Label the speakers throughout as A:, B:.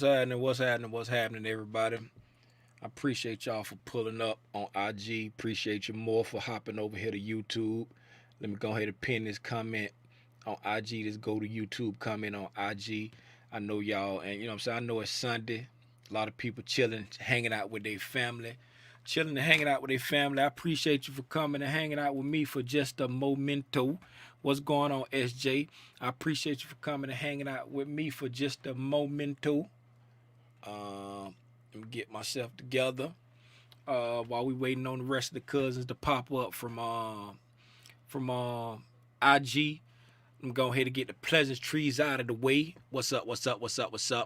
A: happening? What's happening, everybody? I appreciate y'all for pulling up on IG. Appreciate you more for hopping over here to YouTube. Let me go ahead and pin this comment on IG. Just go to YouTube, comment on IG. I know y'all, and you know what I'm saying? I know it's Sunday. A lot of people chilling, hanging out with their family. Chilling and hanging out with their family. I appreciate you for coming and hanging out with me for just a momento. What's going on, SJ? I appreciate you for coming and hanging out with me for just a momento. Let me get myself together while we waiting on the rest of the cousins to pop up from IG. I'm going to go ahead and get the pleasantries out of the way. What's up?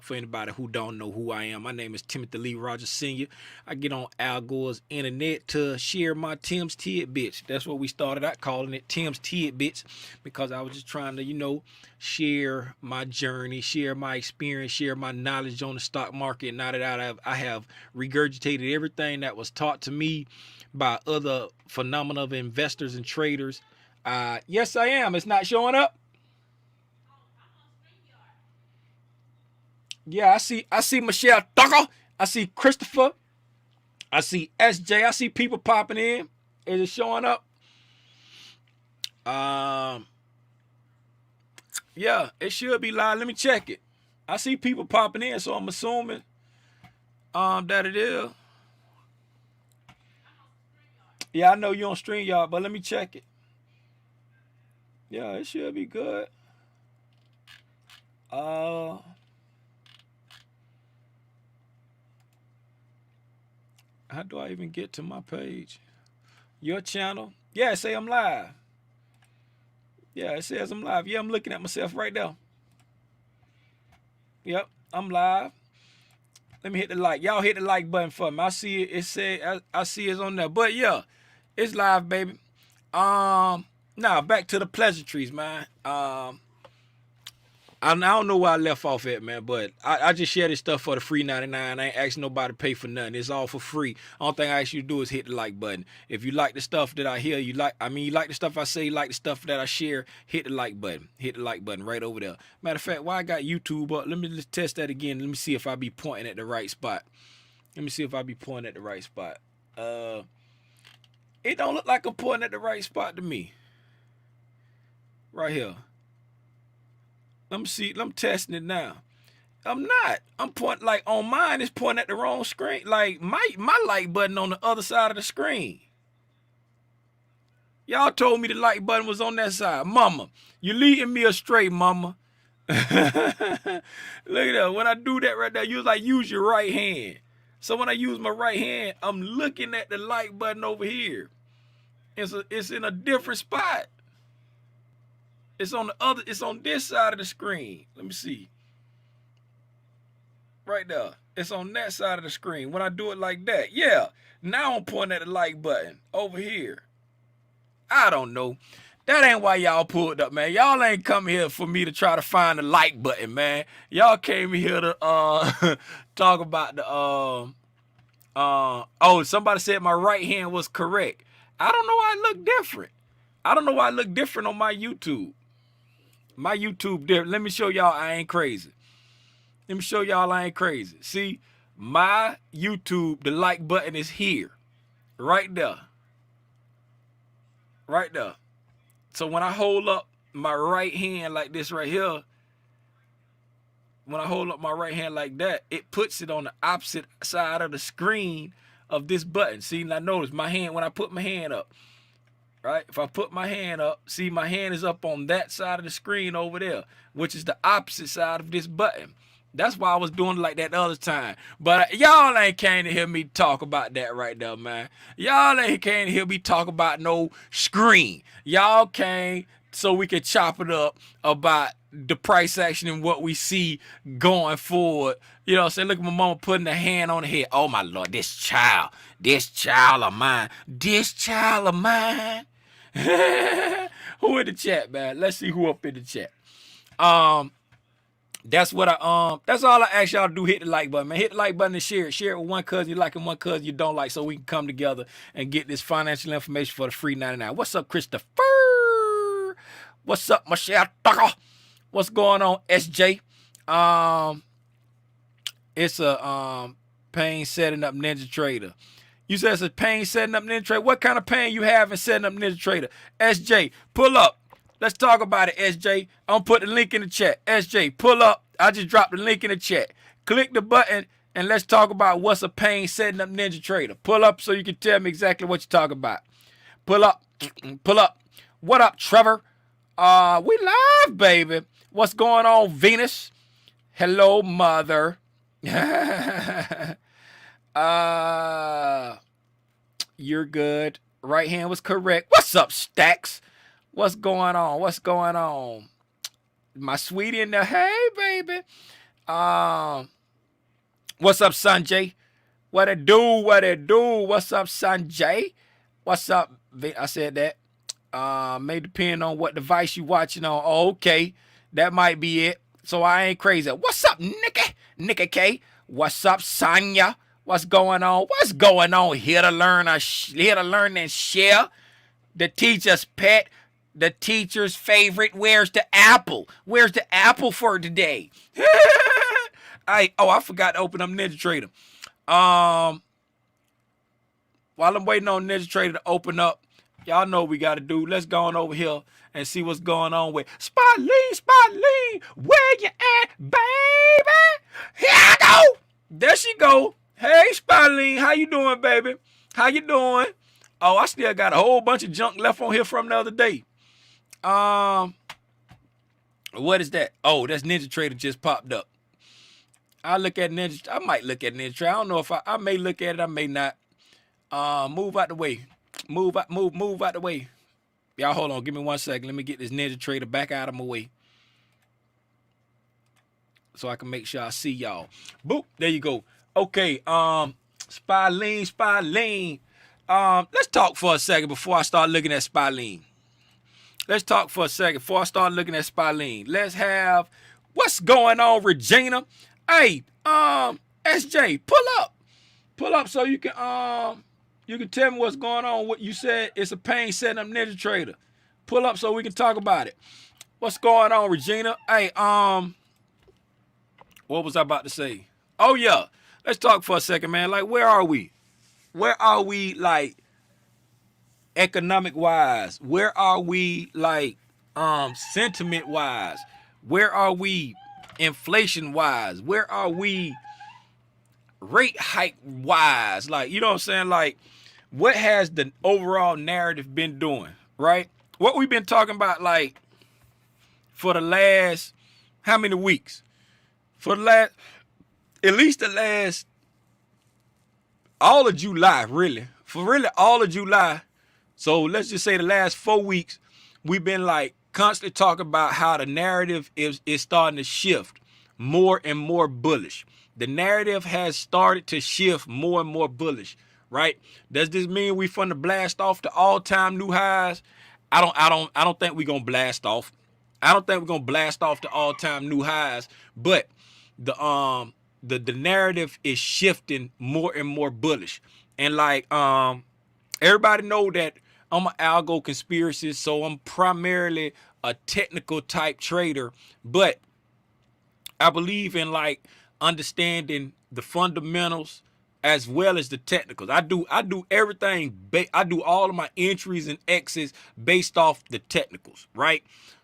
A: For anybody who don't know who I am, my name is Timothy Lee Rogers Sr. I get on Al Gore's internet to share my Tim's Tidbits. That's what we started out calling it, Tim's Tidbits, because I was just trying to, share my journey, share my experience, share my knowledge on the stock market. Now that I have regurgitated everything that was taught to me by other phenomenal investors and traders. Yes, I am. It's not showing up. Yeah, I see Michelle Tucker. I see Christopher. I see SJ. I see people popping in. Is it showing up? Yeah, it should be live. Let me check it. I see people popping in, so I'm assuming that it is. Yeah, I know you on StreamYard, but let me check it. Yeah, it should be good. How do I even get to my page? Your channel? Yeah, it say I'm live. Yeah, it says I'm live. Yeah, I'm looking at myself right there. Yep, I'm live. Let me hit the like. Y'all hit the like button for me. I see it. It said I see it's on there. But yeah, it's live, baby. Now back to the pleasantries, man. I don't know where I left off at, man, but I just share this stuff for the free 99. I ain't asking nobody to pay for nothing. It's all for free. Only thing I ask you to do is hit the like button. If you like the stuff that I hear, you like the stuff I say, you like the stuff that I share, hit the like button. Hit the like button right over there. Matter of fact, why I got YouTube up, let me just test that again. Let me see if I be pointing at the right spot. It don't look like I'm pointing at the right spot to me. Right here. Let me see. I'm testing it now. I'm not. I'm pointing, like on mine, it's pointing at the wrong screen. Like my like button on the other side of the screen. Y'all told me the like button was on that side. Mama, you leading me astray, mama. Look at that. When I do that right there, you was like, use your right hand. So when I use my right hand, I'm looking at the like button over here. It's in a different spot. It's on this side of the screen. Let me see. Right there. It's on that side of the screen. When I do it like that, yeah. Now I'm pointing at the like button over here. I don't know. That ain't why y'all pulled up, man. Y'all ain't come here for me to try to find the like button, man. Y'all came here to talk about the oh, somebody said my right hand was correct. I don't know why I look different. I don't know why I look different on my YouTube. My YouTube different. Let me show y'all I ain't crazy. See, my YouTube, the like button is here. Right there. Right there. So when I hold up my right hand like this right here, when I hold up my right hand like that, it puts it on the opposite side of the screen of this button. See, now notice my hand, when I put my hand up, right? If I put my hand up, see my hand is up on that side of the screen over there, which is the opposite side of this button. That's why I was doing it like that the other time. But y'all ain't came to hear me talk about that right there, man. Y'all ain't came to hear me talk about no screen. Y'all came so we could chop it up about the price action and what we see going forward. You know what I'm saying? Look at my mama putting a hand on the head. Oh, my Lord, this child of mine. Who in the chat, man? Let's see who up in the chat. That's what that's all I ask y'all to do. Hit the like button, man. Hit the like button and share it. Share it with one cousin you like and one cousin you don't like, so we can come together and get this financial information for the free 99. What's up, Christopher? What's up, Michelle Tucker? What's going on, SJ? It's a pain setting up Ninja Trader. You said it's a pain setting up Ninja Trader. What kind of pain you have in setting up Ninja Trader? SJ, pull up. Let's talk about it, SJ. I'm going to put the link in the chat. SJ, pull up. I just dropped the link in the chat. Click the button and let's talk about what's a pain setting up Ninja Trader. Pull up so you can tell me exactly what you're talking about. Pull up. Pull up. What up, Trevor? We live, baby. What's going on, Venus? Hello, mother. You're good. Right hand was correct. What's up, Stacks? What's going on? What's going on? My sweetie in there. Hey, baby. What's up, Sanjay? What it do? What it do? What's up, Sanjay? What's up? I said that. May depend on what device you watching on. Oh, okay. That might be it. So I ain't crazy. What's up, Nikki? Nikki K. What's up, Sonya? What's going on? What's going on? Here to learn and share. The teacher's pet. The teacher's favorite. Where's the apple? Where's the apple for today? I forgot to open up Ninja Trader. While I'm waiting on Ninja Trader to open up, y'all know what we got to do. Let's go on over here and see what's going on with Spotleen, where you at, baby? Here I go. There she go. Hey, Spotleen, how you doing, baby? How you doing? Oh, I still got a whole bunch of junk left on here from the other day. What is that? Oh, that's Ninja Trader just popped up. I might look at Ninja Trader. I don't know if I may look at it, I may not. Move out the way. Move out the way. Y'all hold on, give me 1 second. Let me get this Ninja Trader back out of my way, so I can make sure I see y'all. Boop, there you go. Okay, Spotleen. Let's talk for a second before I start looking at Spotleen. Let's talk for a second before I start looking at Spotleen. Let's have, what's going on, Regina? Hey, SJ, pull up so you can tell me what's going on. What you said, it's a pain setting up Ninja Trader. Pull up so we can talk about it. What's going on, Regina? Hey, what was I about to say? Oh yeah, let's talk for a second, man. Like, where are we? Where are we, like, economic wise? Where are we, like, sentiment wise? Where are we inflation wise? Where are we rate hike wise? Like, you know what I'm saying? Like, what has the overall narrative been doing, right? What we've been talking about, like, for the last, how many weeks? For the last, at least the last, all of July, really. For really all of July. So let's just say the last 4 weeks, we've been, like, constantly talking about how the narrative is starting to shift more and more bullish. The narrative has started to shift more and more bullish, right? Does this mean we finna blast off to all-time new highs? I don't think we're gonna blast off. I don't think we're gonna blast off to all-time new highs, but the narrative is shifting more and more bullish. And, like, everybody know that I'm an algo conspiracist, so I'm primarily a technical type trader, but I believe in, like, understanding the fundamentals as well as the technicals. I do everything. I do all of my entries and exits based off the technicals, right?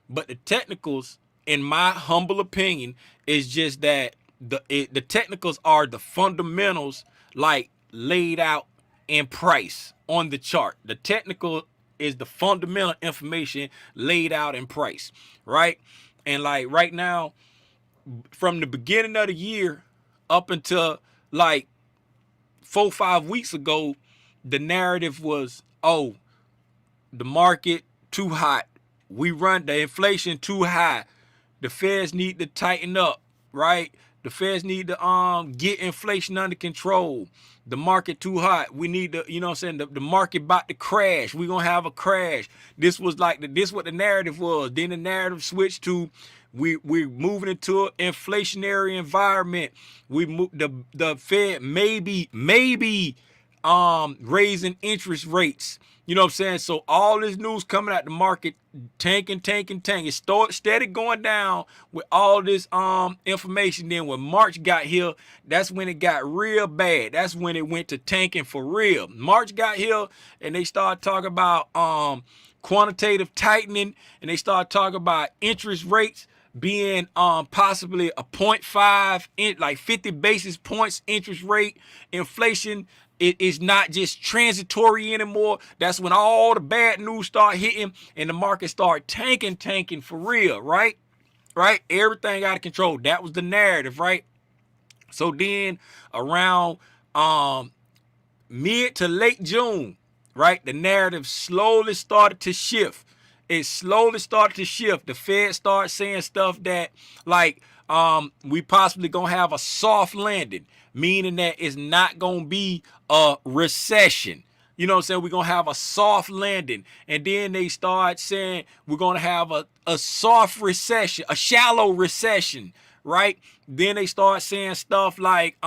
A: But the technicals, in my humble opinion, is just that the technicals are the fundamentals, like, laid out in price on the chart. The technical is the fundamental information laid out in price, right? And, like, right now, from the beginning of the year up until, like, 4 or 5 weeks ago, the narrative was, oh, the market too hot. We run the inflation too high. The Feds need to tighten up, right? The Feds need to get inflation under control. The market too hot. We need to, you know what I'm saying? The market about to crash. We're going to have a crash. This was like, this what the narrative was. Then the narrative switched to, we're moving into an inflationary environment. The Fed maybe raising interest rates. You know what I'm saying? So all this news coming out the market, tanking. It's steady going down with all this information. Then when March got here, that's when it got real bad. That's when it went to tanking for real. March got here and they started talking about quantitative tightening, and they started talking about interest rates being possibly a 0.5 in like 50 basis points interest rate. Inflation it is not just transitory anymore. That's when all the bad news start hitting and the market start tanking for real, right? Everything out of control. That was the narrative, right? So then around mid to late June, right, the narrative slowly started to shift. It slowly started to shift. The Fed started saying stuff that like we possibly gonna have a soft landing, meaning that it's not gonna be a recession. You know what I'm saying? We're gonna have a soft landing. And then they start saying we're gonna have a soft recession, a shallow recession, right? Then they start saying stuff like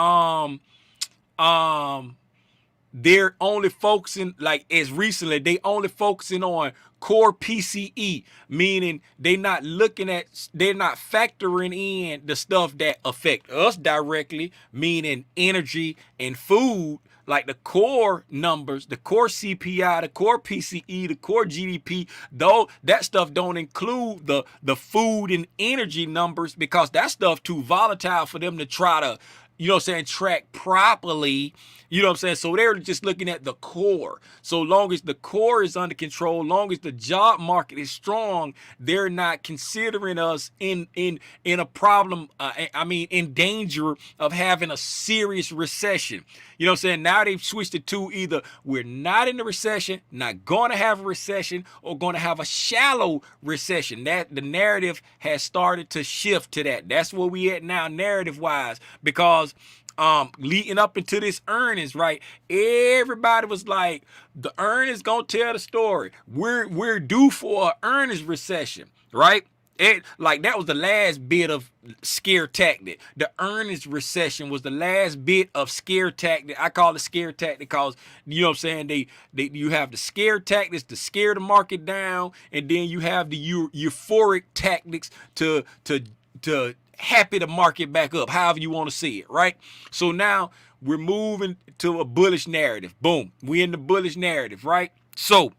A: they're only focusing, like as recently, they only focusing on core PCE, meaning they're not factoring in the stuff that affect us directly, meaning energy and food, like the core numbers, the core CPI, the core PCE, the core GDP. Though that stuff don't include the food and energy numbers, because that stuff too volatile for them to try to, you know what I'm saying, track properly. You know what I'm saying? So they're just looking at the core. So long as the core is under control, long as the job market is strong, they're not considering us in a problem. In danger of having a serious recession. You know what I'm saying? Now they've switched it to either we're not in a recession, not going to have a recession, or going to have a shallow recession. That the narrative has started to shift to that. That's where we at now, narrative wise, because leading up into this earnings, right? Everybody was like, the earnings gonna tell the story. We're due for an earnings recession, right? It like that was the last bit of scare tactic. The earnings recession was the last bit of scare tactic. I call it scare tactic because, you know what I'm saying, you have the scare tactics to scare the market down, and then you have the euphoric tactics to happy the market back up, however you want to see it, right? So now we're moving to a bullish narrative. Boom, we in the bullish narrative, right? So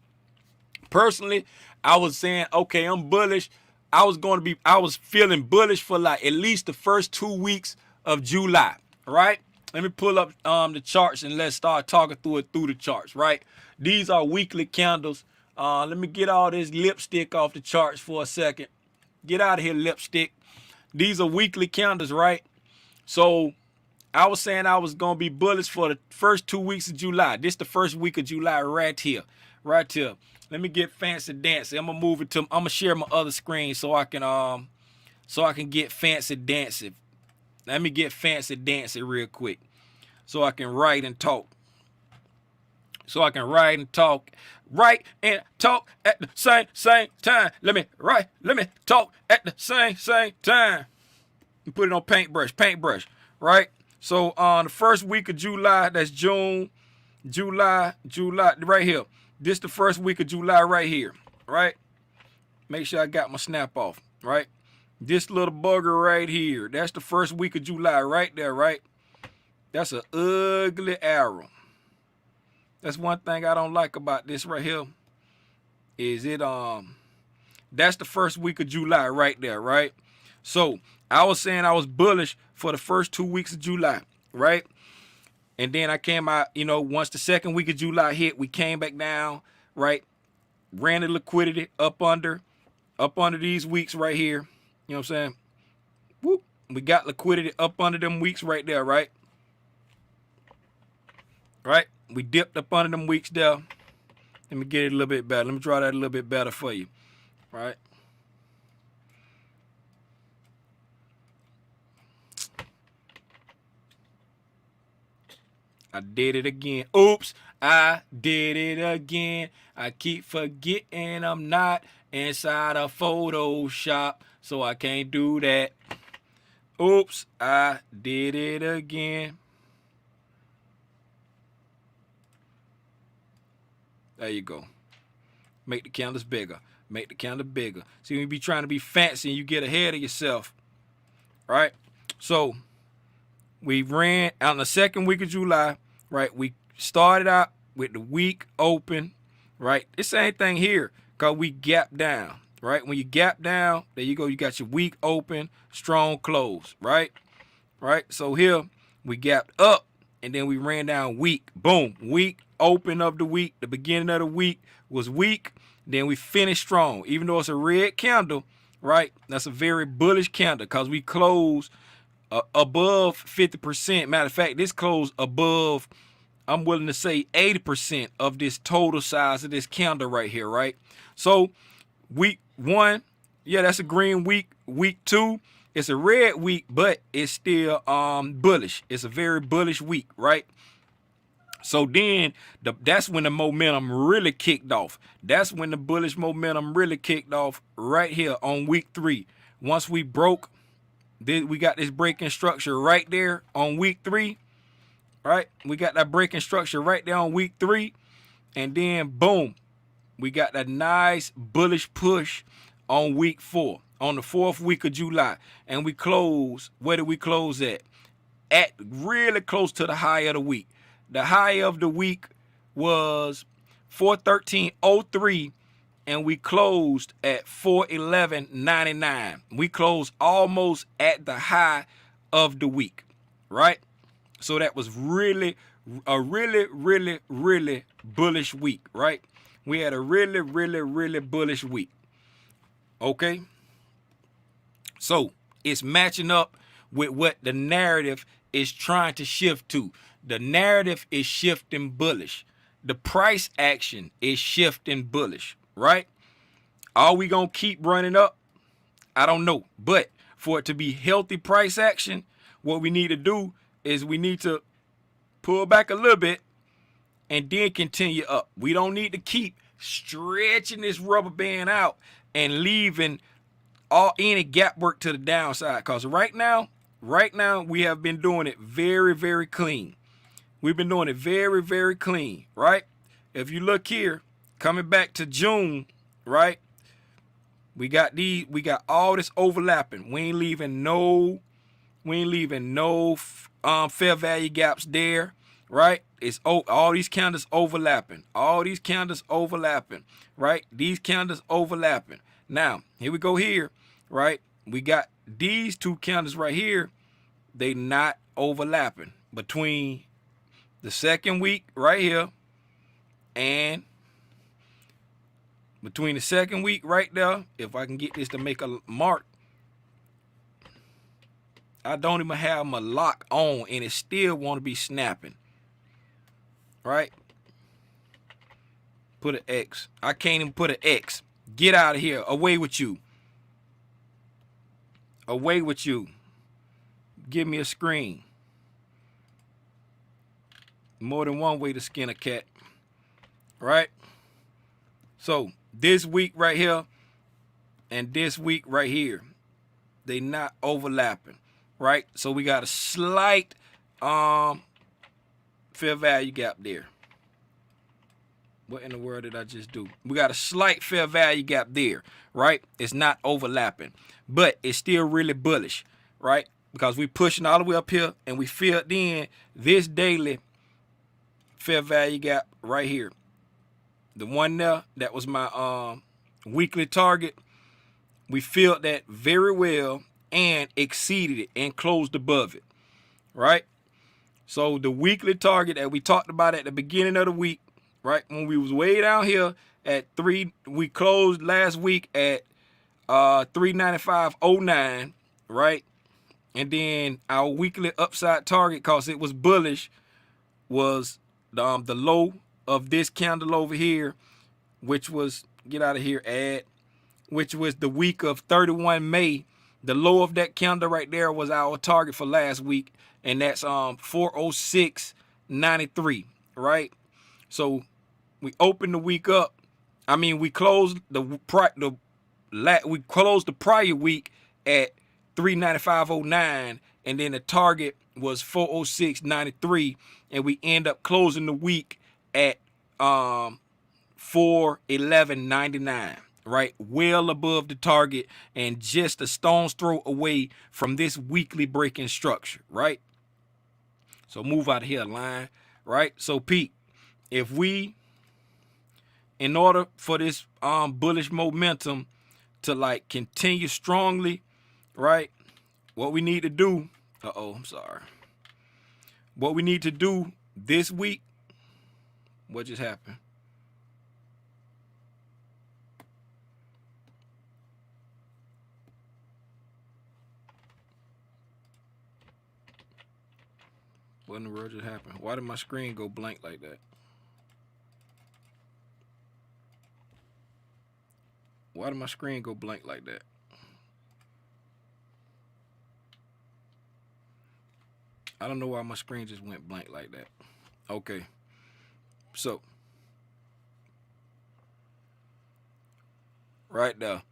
A: personally, I was saying, okay, I'm bullish. I was feeling bullish for like at least the first 2 weeks of July, right? Let me pull up the charts and let's start talking through the charts, right? These are weekly candles. Let me get all this lipstick off the charts for a second. Get out of here, lipstick. These are weekly candles, right? So I was saying I was going to be bullish for the first 2 weeks of July. This the first week of July right here. Right here. Let me get fancy dancy. I'm going to move it to, I'm going to share my other screen so I can get fancy dancing. Let me get fancy dancing real quick so I can write and talk. Write and talk at the same time. Let me talk at the same time. And put it on paintbrush, right? So on the first week of July, that's June, July, right here. This the first week of July right here, right? Make sure I got my snap off, right? This little bugger right here, that's the first week of July right there, right? That's an ugly arrow. That's one thing I don't like about this right here. Is it that's the first week of July right there, right? So I was saying I was bullish for the first 2 weeks of July, right? And then I came out, you know, once the second week of July hit, we came back down, right? Ran the liquidity up under these weeks right here. You know what I'm saying? Whoop. We got liquidity up under them weeks right there, right? Right? We dipped up under them weeks there. Let me get it a little bit better. Let me draw that a little bit better for you. Right? I did it again. Oops, I did it again. I keep forgetting I'm not inside a Photoshop, so I can't do that. Oops, I did it again. There you go. Make the candles bigger. Make the candle bigger. See, when you be trying to be fancy and you get ahead of yourself, right? So we ran on the second week of July, right? We started out with the week open, right? The same thing here, because we gap down, right? When you gap down, there you go. You got your week open, strong close, right? Right? So here we gapped up and then we ran down weak. Boom. Week open of the week. The beginning of the week was weak. Then we finished strong. Even though it's a red candle, right? That's a very bullish candle because we closed above 50%. Matter of fact, this closed above, I'm willing to say 80% of this total size of this candle right here, right? So week 1, yeah, that's a green week. Week 2, it's a red week, but it's still bullish. It's a very bullish week, right? So then that's when the momentum really kicked off. That's when the bullish momentum really kicked off right here on week 3. Once we broke, we got this breaking structure right there on week 3. Right? We got that breaking structure right there on week 3. And then boom, we got that nice bullish push on week 4, on the 4th week of July. And we close, where did we close at? At really close to the high of the week. The high of the week was 413.03, and we closed at 411.99. We closed almost at the high of the week, right? So that was really bullish week, right? We had a really bullish week. Okay? So it's matching up with what the narrative is trying to shift to. The narrative is shifting bullish. The price action is shifting bullish, right? Are we going to keep running up? I don't know. But for it to be healthy price action, what we need to do is we need to pull back a little bit and then continue up. We don't need to keep stretching this rubber band out and leaving any gap work to the downside. Because right now we have been doing it very clean. We've been doing it very clean, right? If you look here, coming back to June, right? We got all this overlapping. We ain't leaving no fair value gaps there, right? It's all these candles overlapping. All these candles overlapping, right? These candles overlapping. Now, here we go here, right? We got these two candles right here. They not overlapping between the second week right here and between the second week right there. If I can get this to make a mark, I don't even have my lock on and it still want to be snapping, right? Put an X. I can't even put an X. Get out of here. Away with you. Away with you. Give me a screen. More than one way to skin a cat, right? So this week right here and this week right here, they not overlapping, right? So we got a slight fair value gap there. What in the world did I just do? We got a slight fair value gap there, right? It's not overlapping, but it's still really bullish, right? Because we pushing all the way up here and we filled in this daily fair value gap right here. The one there, that was my weekly target. We filled that very well and exceeded it and closed above it, right? So the weekly target that we talked about at the beginning of the week, right, when we was way down here at 3, we closed last week at 395.09, right? And then our weekly upside target, because it was bullish, was the low of this candle over here, which was, get out of here, which was the week of 31 May. The low of that candle right there was our target for last week, and that's 406.93, right? So we opened the week up. I mean, we closed the prior week at 395.09, and then the target was 406.93, and we end up closing the week at 411.99, right? Well above the target and just a stone's throw away from this weekly breaking structure, right? So move out of here, line, right? So Pete, if we, in order for this bullish momentum to like continue strongly, right? What we need to do, I'm sorry. What we need to do this week, what just happened? What in the world just happened? Why did my screen go blank like that? Why did my screen go blank like that? I don't know why my screen just went blank like that. Okay. So, right there.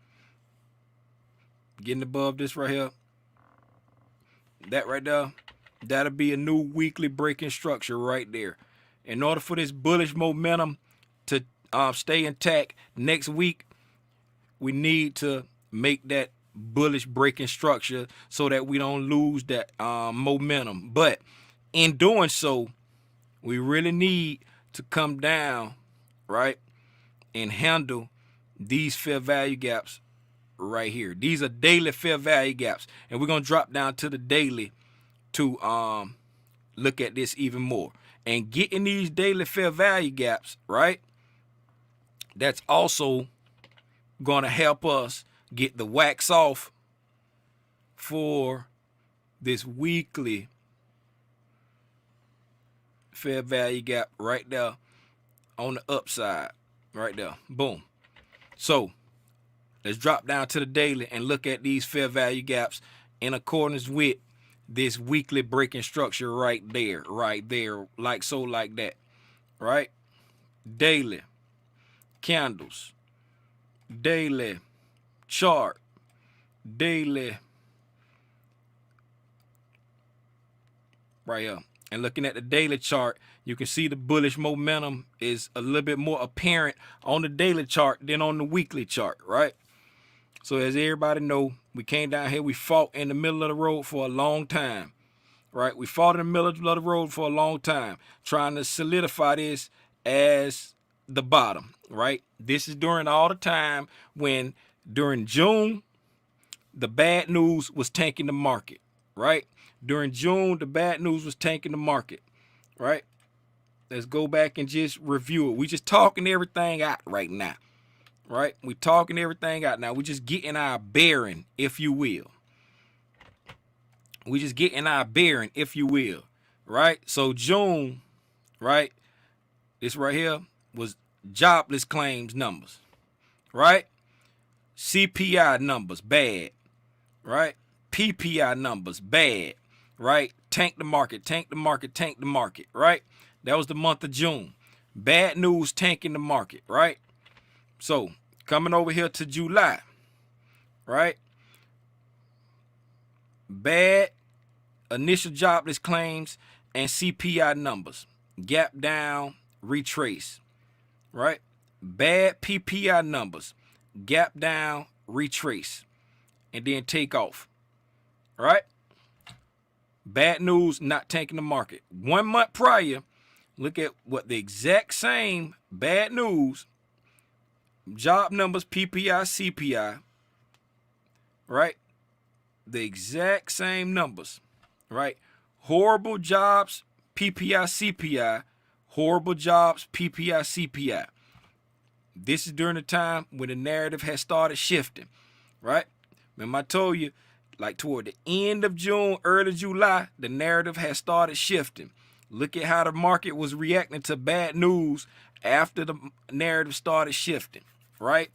A: Getting above this right here. That right there. That'll be a new weekly breaking structure right there. In order for this bullish momentum to stay intact next week, we need to make that bullish breaking structure so that we don't lose that momentum. But in doing so, we really need to come down, right, and handle these fair value gaps right here. These are daily fair value gaps, and we're gonna drop down to the daily to look at this even more. And getting these daily fair value gaps, right, that's also gonna help us get the wax off for this weekly fair value gap right there on the upside, right there. Boom. So let's drop down to the daily and look at these fair value gaps in accordance with this weekly breaking structure right there, like so, like that, right? Daily candles, daily chart, daily right here. And looking at the daily chart, you can see the bullish momentum is a little bit more apparent on the daily chart than on the weekly chart, right? So as everybody know, we came down here, we fought in the middle of the road for a long time, right? We fought in the middle of the road for a long time, trying to solidify this as the bottom, right? This is during all the time when during June, the bad news was tanking the market, right? During June, the bad news was tanking the market, right? Let's go back and just review it. We just talking everything out right now, right? We talking everything out now. We just getting our bearing, if you will. We just getting our bearing, if you will, right? So June, right? This right here was jobless claims numbers, right? CPI numbers, bad, right? PPI numbers, bad, right? Tank the market, tank the market, tank the market, right? That was the month of June. Bad news tanking the market, right? So coming over here to July, right? Bad initial jobless claims and CPI numbers. Gap down, retrace, right? Bad PPI numbers. Gap down, retrace, and then take off, right? Bad news, not tanking the market. 1 month prior, look at what the exact same bad news, job numbers, PPI, CPI, right? The exact same numbers, right? Horrible jobs, PPI, CPI, horrible jobs, PPI, CPI. This is during the time when the narrative has started shifting, right? Remember I told you, like toward the end of June, early July, the narrative has started shifting. Look at how the market was reacting to bad news after the narrative started shifting, right?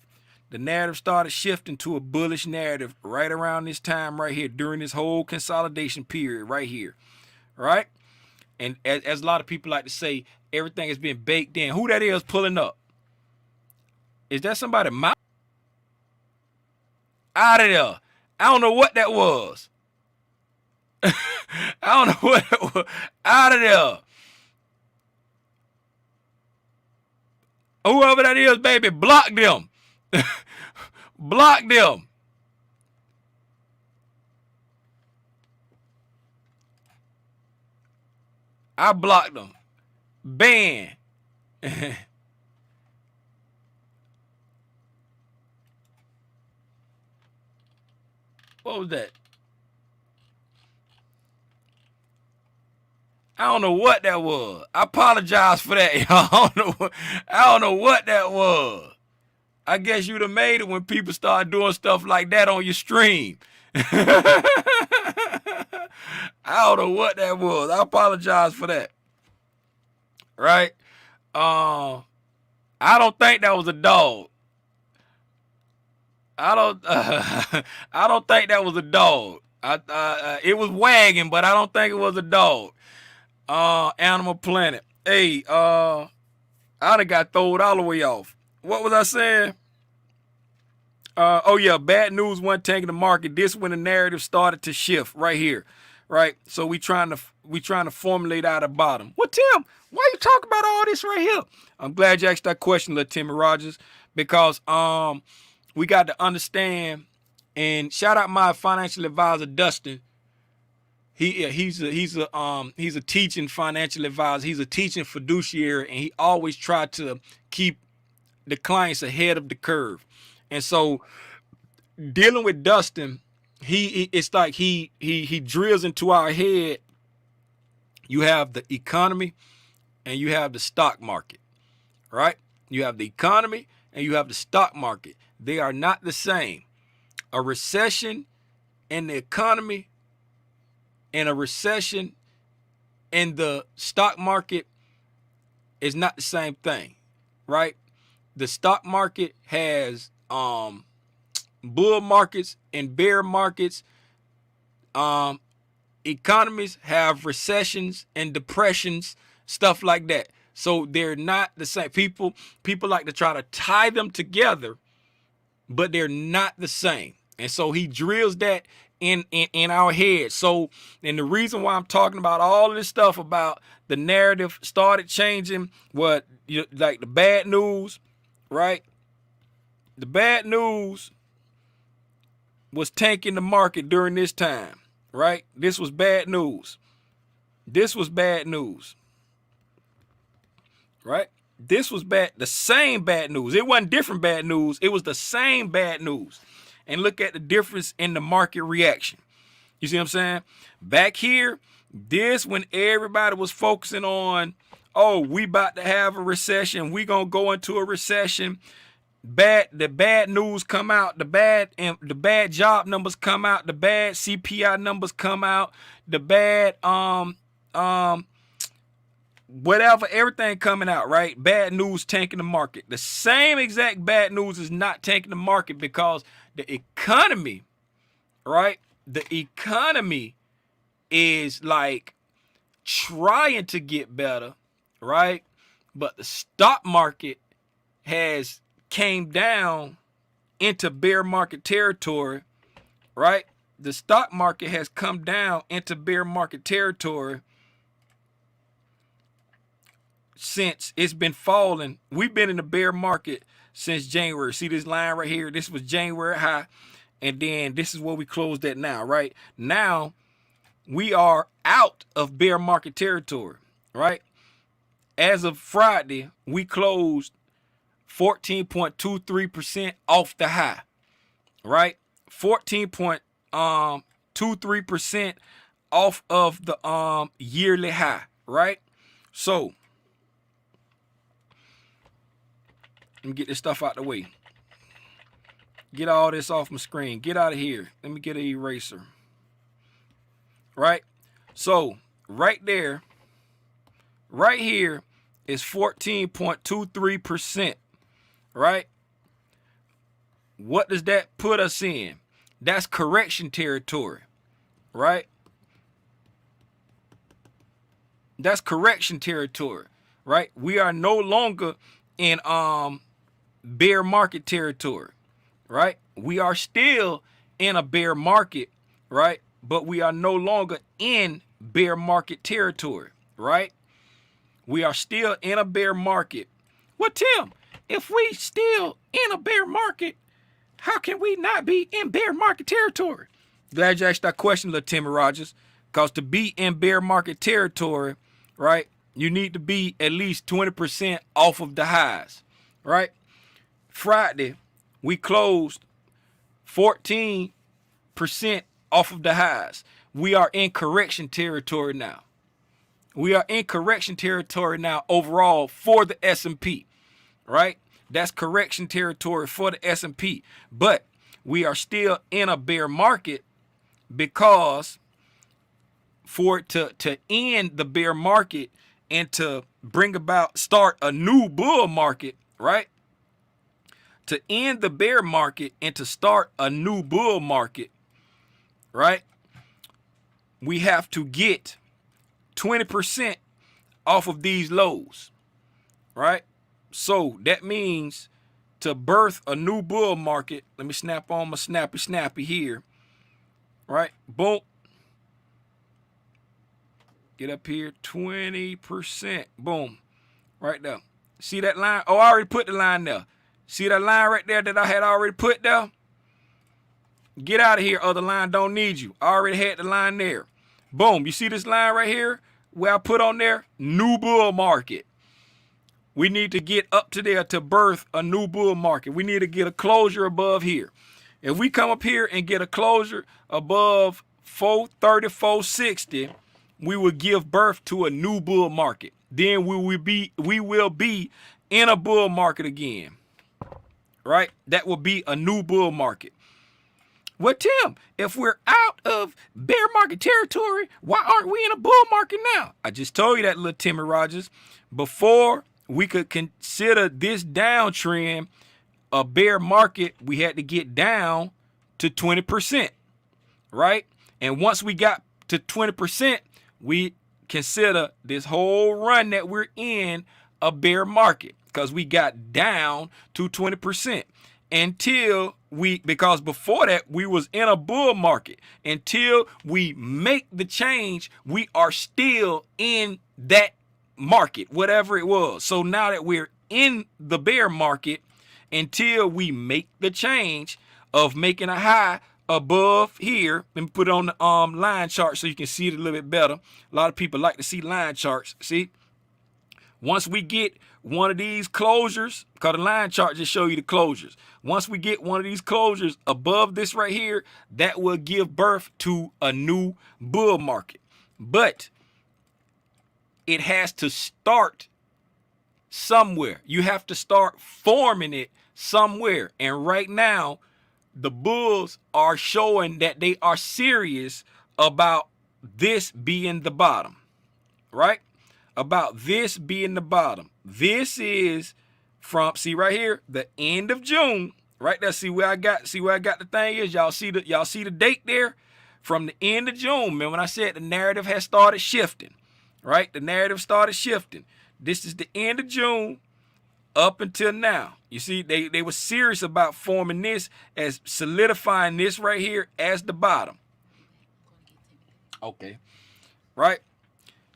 A: The narrative started shifting to a bullish narrative right around this time right here, during this whole consolidation period right here, right? And as a lot of people like to say, everything has been baked in. Who that is pulling up? Is that somebody mouth? Out of there. I don't know what that was. I don't know what that was. Out of there. Whoever that is, baby, block them. Block them. I blocked them. Ban. What was that? I don't know what that was. I apologize for that. I don't know what that was. I guess you'd have made it when people start doing stuff like that on your stream. I don't know what that was. I apologize for that. Right? I don't think that was a dog. I don't think that was a dog. It was wagging, but I don't think it was a dog. Animal Planet. Hey, I done got thrown all the way off. What was I saying? Oh yeah, bad news wasn't taking the market. This when the narrative started to shift right here, right? So we trying to formulate out a bottom. Well, Tim, why you talking about all this right here? I'm glad you asked that question, little Timmy Rogers, because we got to understand. And shout out my financial advisor Dustin. He's a teaching financial advisor. He's a teaching fiduciary, and he always tried to keep the clients ahead of the curve. And so dealing with Dustin, it's like he drills into our head. You have the economy and you have the stock market, right? You have the economy and you have the stock market. They are not the same. A recession in the economy and a recession in the stock market is not the same thing, right? The stock market has bull markets and bear markets. Economies have recessions and depressions, stuff like that. So they're not the same. People like to try to tie them together, but they're not the same. And so he drills that in our head. So, and the reason why I'm talking about all of this stuff about the narrative started changing, like the bad news, right? The bad news was tanking the market during this time, right? This was bad news. This was bad news, right? This was bad, the same bad news. It wasn't different bad news. It was the same bad news. And look at the difference in the market reaction. You see what I'm saying? Back here, this when everybody was focusing on, oh, we about to have a recession. We gonna go into a recession. The bad news come out. The bad job numbers come out. The bad CPI numbers come out. The bad whatever, everything coming out, right? Bad news tanking the market. The same exact bad news is not tanking the market because the economy, right? The economy is like trying to get better, right? But the stock market has came down into bear market territory, right? The stock market has come down into bear market territory since it's been falling. We've been in the bear market since January. See this line right here? This was January high, and then this is where we closed at now, right? Now we are out of bear market territory, right? As of Friday, we closed 14.23% off the high, right? 14.23% off of the yearly high, right? So let me get this stuff out the way. Get all this off my screen. Get out of here. Let me get an eraser. Right? So right there, right here is 14.23%. Right? What does that put us in? That's correction territory. Right? That's correction territory. Right? We are no longer in bear market territory, right? We are still in a bear market, right? But we are no longer in bear market territory, right? We are still in a bear market. Well, Tim, if we still in a bear market, how can we not be in bear market territory? Glad you asked that question, little Timmy Rogers. Because to be in bear market territory, right, you need to be at least 20% off of the highs, right? Friday, we closed 14% off of the highs. We are in correction territory now. We are in correction territory now overall for the S&P, right? That's correction territory for the S&P. But we are still in a bear market because for it to end the bear market and to bring about, start a new bull market, right? To end the bear market and to start a new bull market, right? We have to get 20% off of these lows, right? So that means to birth a new bull market, let me snap on my snappy here, right? Boom. Get up here, 20%. Boom. Right there. See that line? Oh, I already put the line there. See that line right there that I had already put there? Get out of here, other line. Don't need you. I already had the line there. Boom. You see this line right here where I put on there? New bull market. We need to get up to there to birth a new bull market. We need to get a closure above here. If we come up here and get a closure above 430, 460, we will give birth to a new bull market. Then we will be in a bull market again, right? That will be a new bull market. Well, Tim, if we're out of bear market territory, why aren't we in a bull market now? I just told you that, little Timmy Rogers. Before we could consider this downtrend a bear market, we had to get down to 20%, right? And once we got to 20%, we consider this whole run that we're in a bear market because we got down to 20% because before that we was in a bull market. Until we make the change, we are still in that market, whatever it was. So now that we're in the bear market, until we make the change of making a high above here, let me put it on the line chart so you can see it a little bit better. A lot of people like to see line charts. See, once we get one of these closures, because the line chart just show you the closures. Once we get one of these closures above this right here, that will give birth to a new bull market. But it has to start somewhere. You have to start forming it somewhere. And right now, the bulls are showing that they are serious about this being the bottom, right? About this being the bottom. This is from, see right here, the end of June, right there. See where I got the thing is. Y'all see the date there from the end of June. Man, when I said the narrative has started shifting, right? The narrative started shifting. This is the end of June up until now. You see, they were serious about forming this as solidifying this right here as the bottom. Okay. Right?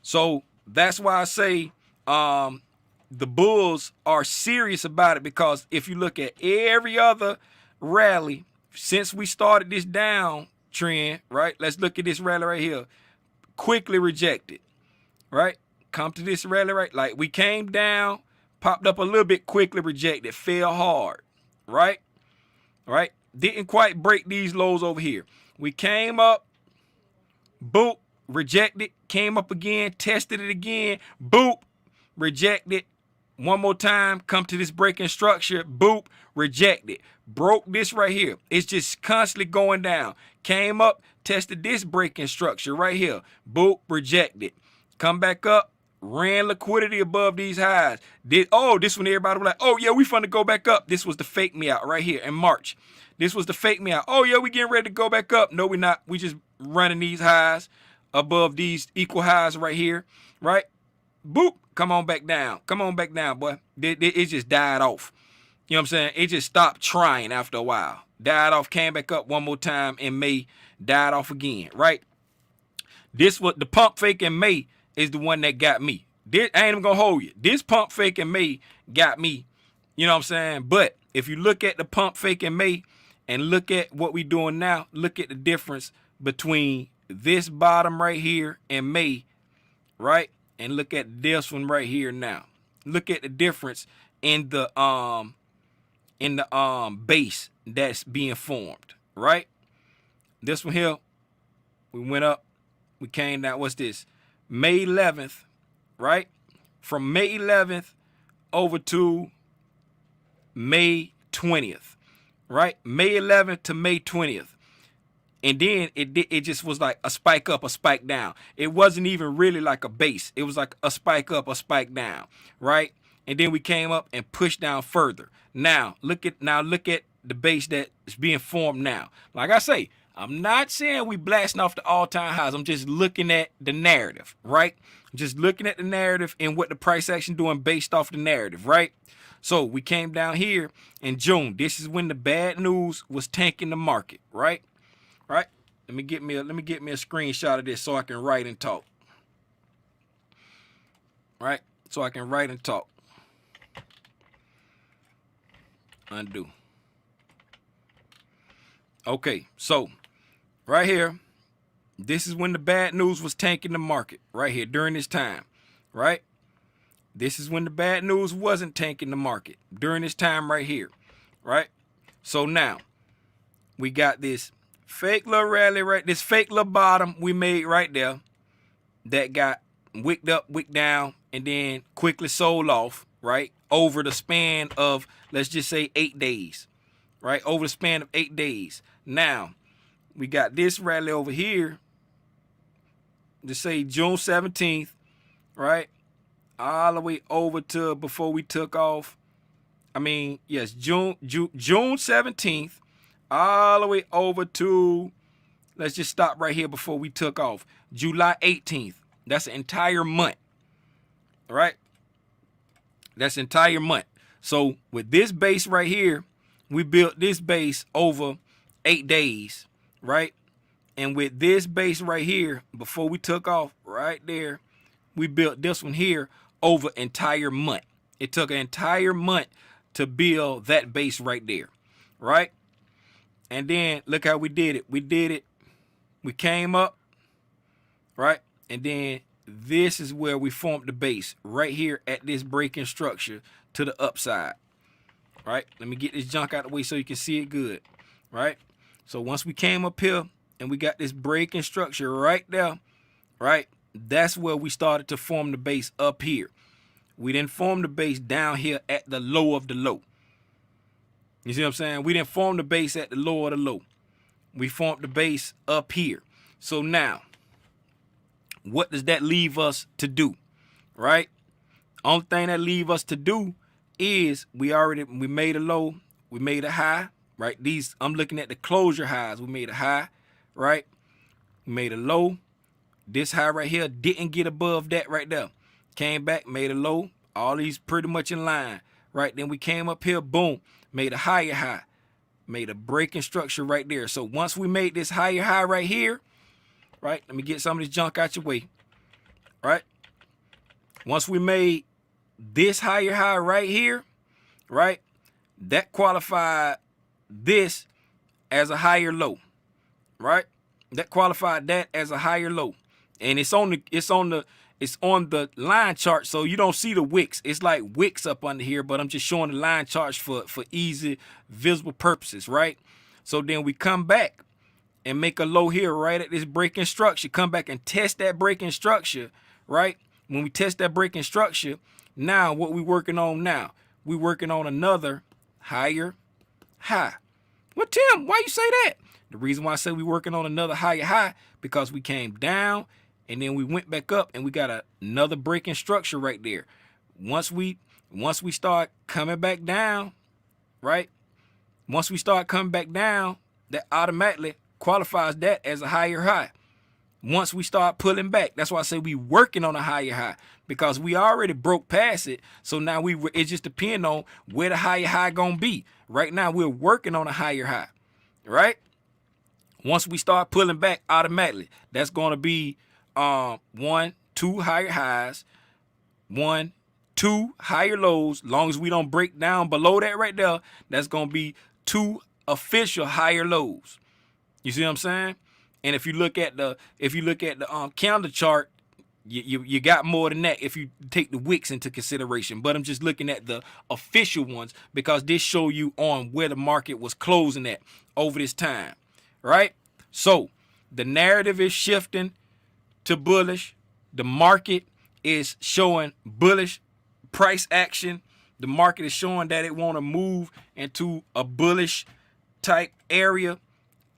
A: So that's why I say the bulls are serious about it, because if you look at every other rally since we started this down trend, right? Let's look at this rally right here. Quickly rejected, right? Come to this rally, right? Like we came down, popped up a little bit, quickly rejected, fell hard, right? Right? Didn't quite break these lows over here. We came up, boop, rejected, came up again, tested it again, boop, rejected. One more time, come to this breaking structure, boop, rejected. Broke this right here. It's just constantly going down. Came up, tested this breaking structure right here, boop, rejected. Come back up, ran liquidity above these highs. This one everybody was like, oh yeah, we finna go back up. This was the fake me out right here in March. This was the fake me out. Oh yeah, we getting ready to go back up. No, we're not. We just running these highs above these equal highs right here, right? Boop, come on back down. Come on back down, boy. It just died off. You know what I'm saying? It just stopped trying after a while. Died off, came back up one more time in May, died off again, right? This was the pump fake in May is the one that got me. I ain't even gonna hold you. This pump fake in May got me You know what I'm saying? But if you look at the pump fake in May and look at what we doing now, look at the difference between this bottom right here in May, right? And look at this one right here now. Look at the difference in the base that's being formed, right? This one here, we went up, we came down. What's this? May 11th, right? From May 11th over to May 20th, right? May 11th to May 20th. And then it just was like a spike up, a spike down. It wasn't even really like a base. It was like a spike up, a spike down, right? And then we came up and pushed down further. Now look at the base that is being formed now. Like I say, I'm not saying we blasting off the all-time highs. I'm just looking at the narrative, right? Just looking at the narrative and what the price action doing based off the narrative, right? So we came down here in June. This is when the bad news was tanking the market, right? Right? Let me get me a screenshot of this so I can write and talk. Right? So I can write and talk. Undo. Okay, so right here, this is when the bad news was tanking the market, right here during this time, right? This is when the bad news wasn't tanking the market during this time right here, right? So now we got this fake little rally, right? This fake little bottom we made right there that got wicked up, wicked down, and then quickly sold off, right? Over the span of, let's just say 8 days, right? Over the span of 8 days. Now, we got this rally over here, to say June 17th, right? All the way over to before we took off. I mean, yes, June 17th, all the way over to, let's just stop right here before we took off. July 18th. That's an entire month, right? That's an entire month. So with this base right here, we built this base over 8 days, right? And with this base right here, before we took off right there, we built this one here over an entire month. It took an entire month to build that base right there, right? And then look how we did it. We came up, right? And then this is where we formed the base right here at this breaking structure to the upside, right? Let me get this junk out of the way so you can see it good, right? So once we came up here and we got this breaking structure right there, right? That's where we started to form the base up here. We didn't form the base down here at the low of the low. You see what I'm saying? We didn't form the base at the low of the low. We formed the base up here. So now, what does that leave us to do, right? Only thing that leave us to do is we made a low, we made a high, right? I'm looking at the closure highs. We made a high, right? We made a low. This high right here didn't get above that right there. Came back, made a low. All these pretty much in line, right? Then we came up here, boom, made a higher high. Made a breaking structure right there. So once we made this higher high right here, right? Let me get some of this junk out your way, right? Once we made this higher high right here, right? That qualified this as a higher low, right? That qualified that as a higher low. And it's on the line chart, so you don't see the wicks. It's like wicks up under here, but I'm just showing the line charts for easy visible purposes, right? So then we come back and make a low here right at this breaking structure. Come back and test that breaking structure, right? When we test that breaking structure, now what we working on now? We working on another higher high. Well, Tim, why you say that? The reason why I say we working on another higher high, because we came down and then we went back up and we got another breaking structure right there. Once we start coming back down, right? Once we start coming back down, that automatically qualifies that as a higher high. Once we start pulling back, that's why I say we working on a higher high, because we already broke past it. So now it just depends on where the higher high gonna be. Right now we're working on a higher high, right? Once we start pulling back, automatically that's gonna be 1, 2 higher highs, 1, 2 higher lows. Long as we don't break down below that right there, that's going to be 2 official higher lows. You see what I'm saying? And if you look at the candle chart, you got more than that if you take the wicks into consideration. But I'm just looking at the official ones because this show you on where the market was closing at over this time, right? So the narrative is shifting to bullish. The market is showing bullish price action. The market is showing that it want to move into a bullish type area.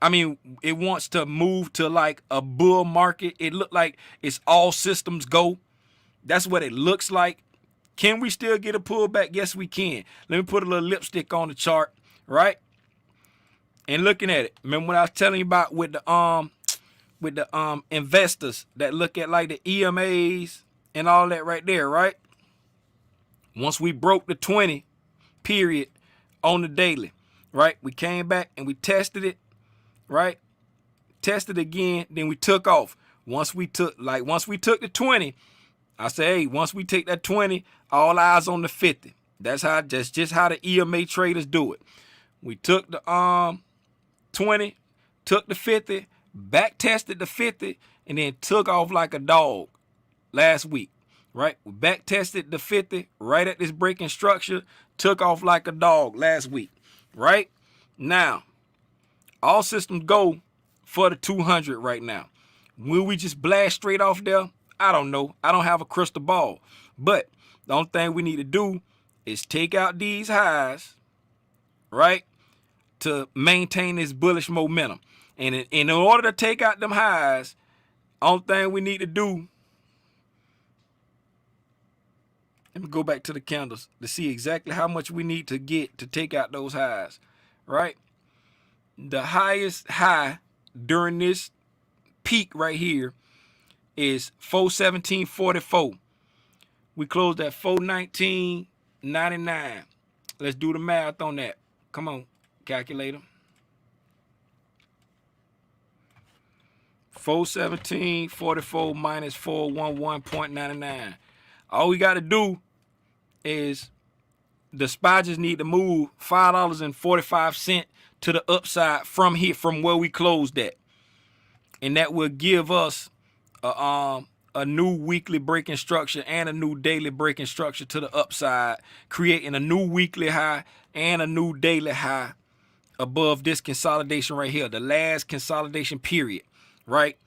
A: I mean, it wants to move to like a bull market. It looked like it's all systems go. That's what it looks like. Can we still get a pullback? Yes, we can. Let me put a little lipstick on the chart, right? And looking at it. Remember when I was telling you about with the investors that look at like the EMAs and all that right there, right? Once we broke the 20 period on the daily, right? We came back and we tested it. Right? Tested again, then we took off. Once we took the 20, I say, hey, once we take that 20, all eyes on the 50. That's just how the EMA traders do it. We took the 20, took the 50, back tested the 50, and then took off like a dog last week. Right? We back tested the 50 right at this breaking structure, took off like a dog last week. Right? Now, all systems go for the 200 right now. Will we just blast straight off there? I don't know. I don't have a crystal ball. But the only thing we need to do is take out these highs, right, to maintain this bullish momentum. And in order to take out them highs, only thing we need to do, let me go back to the candles to see exactly how much we need to get to take out those highs, right? The highest high during this peak right here is 417.44. We closed at 419.99. Let's do the math on that. Come on, calculator. 417.44 minus 411.99. All we got to do is the SPY just need to move $5.45 to the upside from here, from where we closed at, and that will give us a new weekly breaking structure and a new daily breaking structure to the upside, creating a new weekly high and a new daily high above this consolidation right here, the last consolidation period, right?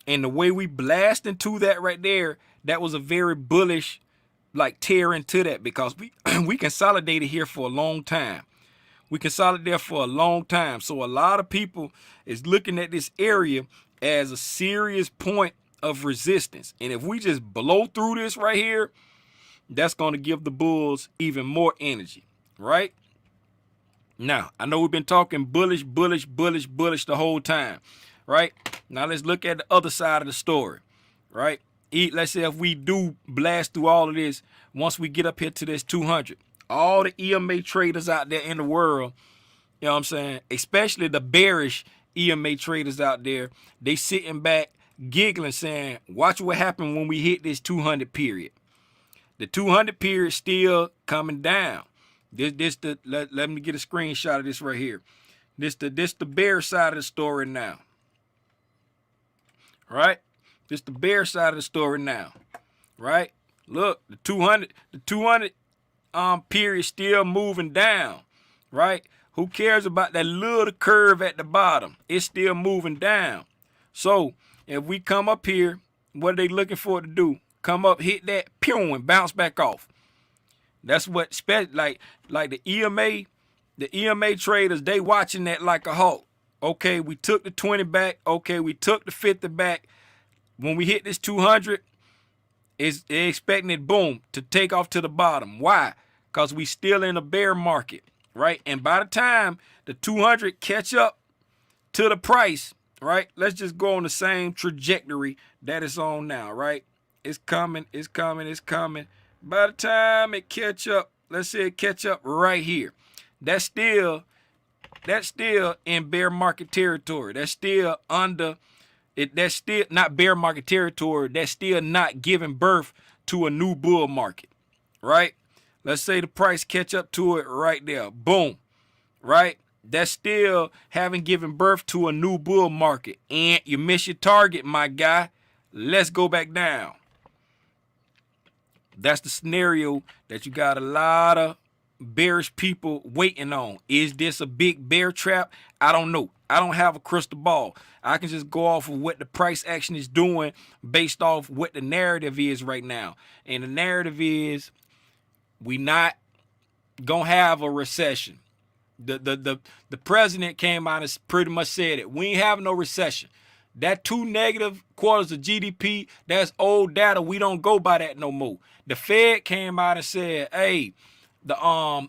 A: And the way we blast into that right there, that was a very bullish like tear into that because we consolidated here for a long time. We consolidated there for a long time. So a lot of people is looking at this area as a serious point of resistance. And if we just blow through this right here, that's going to give the bulls even more energy, right? Now, I know we've been talking bullish, bullish, bullish, bullish the whole time, right? Now let's look at the other side of the story, right? Let's say if we do blast through all of this, once we get up here to this 200, all the EMA traders out there in the world, you know what I'm saying, especially the bearish EMA traders out there, they sitting back giggling saying, watch what happened when we hit this 200 period. The 200 period still coming down. Let me get a screenshot of this right here. This the bear side of the story now. Right? This the bear side of the story now. Right? Look, the 200 period still moving down. Right? Who cares about that little curve at the bottom? It's still moving down. So if we come up here, what are they looking for it to do? Come up, hit that, pew, and bounce back off. That's what, like the EMA traders, they watching that like a hawk. Okay, we took the 20 back. Okay, we took the 50 back. When we hit this 200, they're expecting it, boom, to take off to the bottom. Why? Because we still in a bear market, right? And by the time the 200 catch up to the price, right? Let's just go on the same trajectory that it's on now, right? It's coming, it's coming, it's coming. By the time it catch up, let's say it catch up right here. That's still in bear market territory. That's still under it. That's still not bear market territory. That's still not giving birth to a new bull market, right? Let's say the price catch up to it right there. Boom, right? That's still haven't given birth to a new bull market. And you miss your target, my guy. Let's go back down. That's the scenario that you got a lot of bearish people waiting on. Is this a big bear trap? I don't know. I don't have a crystal ball. I can just go off of what the price action is doing based off what the narrative is right now. And the narrative is we not gonna have a recession. The president came out and pretty much said it. We ain't having no recession. That 2 negative quarters of GDP, that's old data. We don't go by that no more. The Fed came out and said, hey, the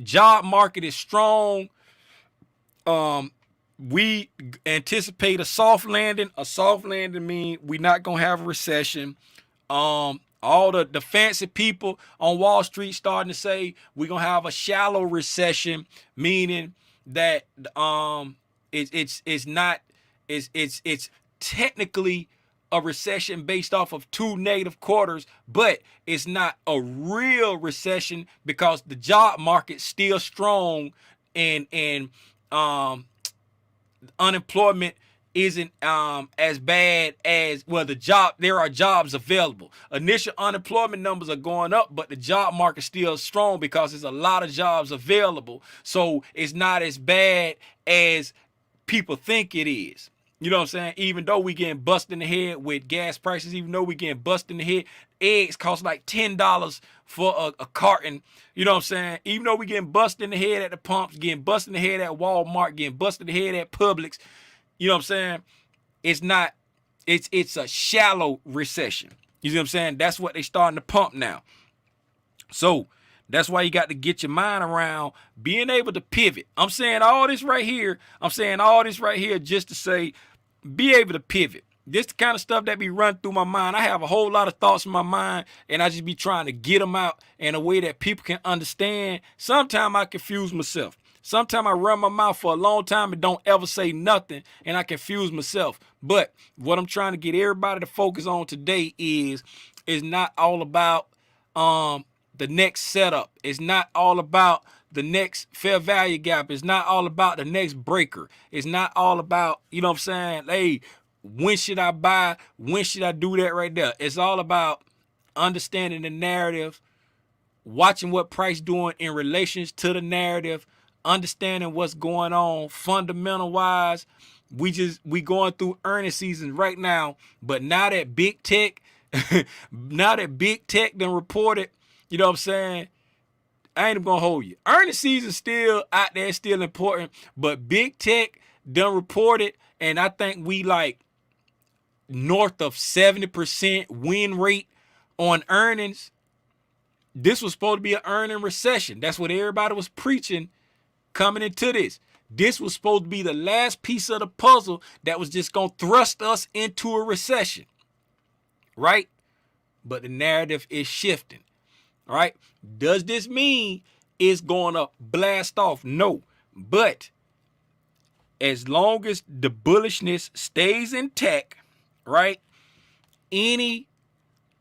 A: job market is strong. We anticipate a soft landing. A soft landing means we're not gonna have a recession. All the fancy people on Wall Street starting to say we're gonna have a shallow recession, meaning that it's technically a recession based off of 2 negative quarters, but it's not a real recession because the job market's still strong and unemployment isn't as bad as, well, there are jobs available. Initial unemployment numbers are going up, but the job market's still strong because there's a lot of jobs available. So it's not as bad as people think it is. You know what I'm saying? Even though we getting busted in the head with gas prices, even though we getting busted in the head, eggs cost like $10 for a carton. You know what I'm saying? Even though we getting busted in the head at the pumps, getting busted in the head at Walmart, getting busted in the head at Publix, you know what I'm saying? It's a shallow recession. You see what I'm saying? That's what they starting to pump now. So that's why you got to get your mind around being able to pivot. I'm saying all this right here just to say, be able to pivot. This the kind of stuff that be running through my mind. I have a whole lot of thoughts in my mind, and I just be trying to get them out in a way that people can understand. Sometimes I confuse myself. Sometimes I run my mouth for a long time and don't ever say nothing, and I confuse myself. But what I'm trying to get everybody to focus on today is not all about the next setup. It's not all about the next fair value gap. It's not all about the next breaker. It's not all about, you know what I'm saying, hey, when should I buy? When should I do that right there? It's all about understanding the narrative, watching what price doing in relations to the narrative, understanding what's going on fundamental wise. We going through earnings season right now, but now that big tech done reported, you know what I'm saying, I ain't gonna hold you. Earnings season still out there, still important, but big tech done reported, and I think we like north of 70% win rate on earnings. This was supposed to be an earning recession. That's what everybody was preaching coming into this. This was supposed to be the last piece of the puzzle that was just going to thrust us into a recession, right? But the narrative is shifting, right? Does this mean it's going to blast off? No. But as long as the bullishness stays intact, right, any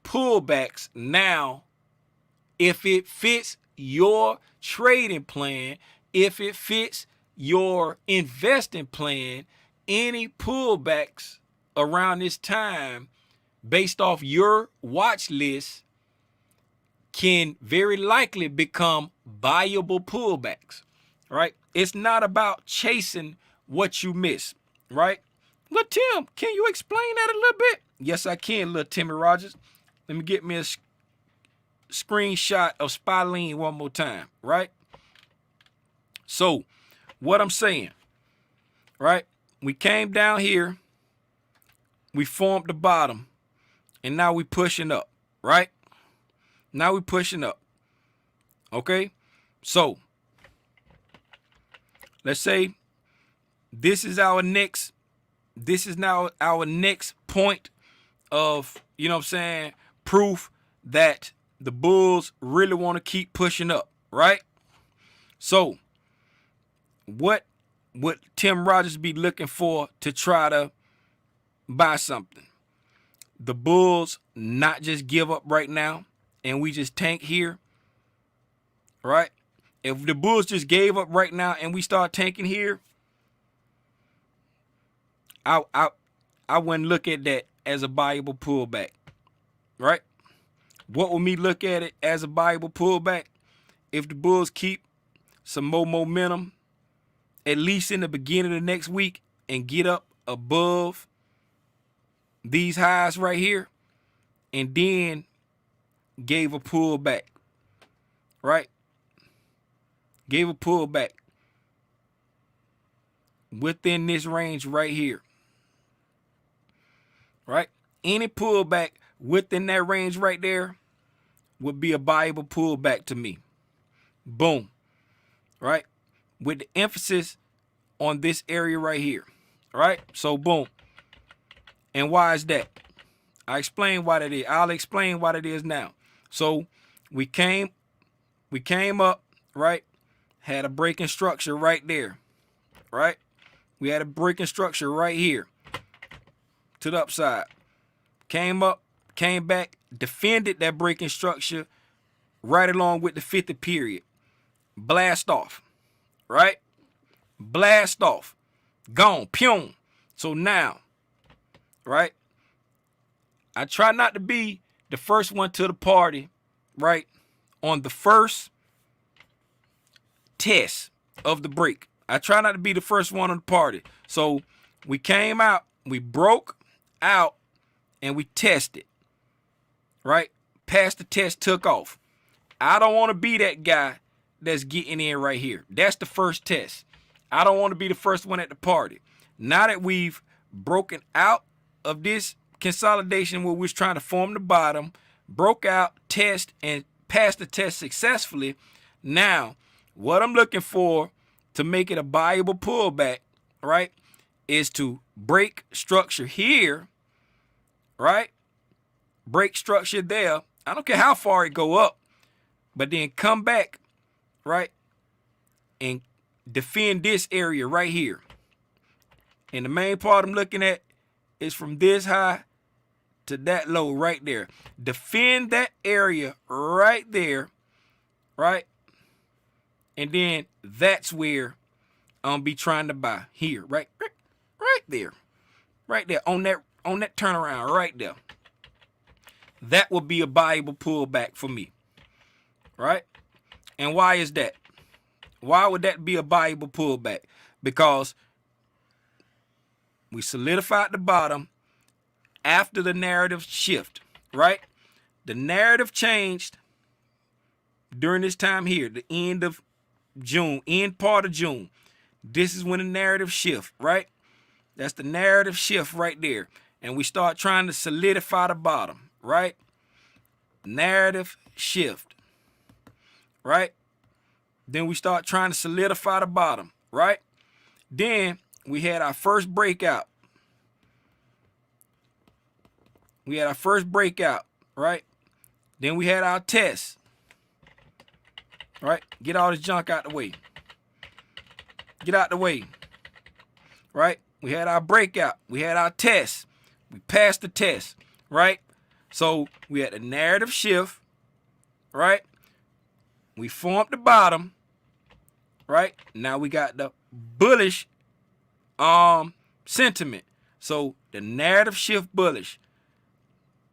A: pullbacks now, if it fits your trading plan, if it fits your investing plan, any pullbacks around this time based off your watch list can very likely become buyable pullbacks, right? It's not about chasing what you miss, right? Well, Tim, can you explain that a little bit? Yes, I can, little Timmy Rogers. Let me get me a screenshot of Spylean one more time, right? So, what I'm saying, right? We came down here, we formed the bottom, and now we pushing up, right? Now we pushing up, okay? So, let's say this is now our next point of, you know what I'm saying, proof that the bulls really want to keep pushing up, right? So, what would Tim Rogers be looking for to try to buy something? The bulls not just give up right now. and we just tank here, right? If the bulls just gave up right now and we start tanking here, I wouldn't look at that as a buyable pullback, right? What would me look at it as a buyable pullback? If the bulls keep some more momentum, at least in the beginning of the next week, and get up above these highs right here, and then gave a pullback, right? Gave a pullback within this range right here, right? Any pullback within that range right there would be a buyable pullback to me. Boom, right? With the emphasis on this area right here, right? So boom. And why is that? I explain why that is. I'll explain why that is now. So we came up, right? Had a breaking structure right there, right? We had a breaking structure right here to the upside. Came up, came back, defended that breaking structure right along with the 50 period. Blast off, right? Blast off. Gone, pyong. So now, right? I try not to be the first one to the party, right? On the first test of the break. I try not to be the first one on the party. So we came out, we broke out, and we tested, right? Passed the test, took off. I don't want to be that guy that's getting in right here. That's the first test. I don't want to be the first one at the party. Now that we've broken out of this consolidation where we're trying to form the bottom, broke out, test, and passed the test successfully, now what I'm looking for to make it a buyable pullback, right, is to break structure here, right? Break structure there. I don't care how far it go up, but then come back, right, and defend this area right here. And the main part I'm looking at is from this high to that low right there. Defend that area right there, right? And then that's where I'm be trying to buy here, right there, on that turnaround right there. That would be a buyable pullback for me, right? And why is that? Why would that be a buyable pullback? Because we solidified the bottom after the narrative shift, right? The narrative changed during this time here, the end of June, end part of June. This is when the narrative shift, right? That's the narrative shift right there. And we start trying to solidify the bottom, right? Narrative shift, right? Then we start trying to solidify the bottom, right? Then we had our first breakout. We had our first breakout, right? Then we had our test, right? Get all this junk out the way. Get out the way, right? We had our breakout. We had our test. We passed the test, right? So we had the narrative shift, right? We formed the bottom, right? Now we got the bullish sentiment. So the narrative shift bullish.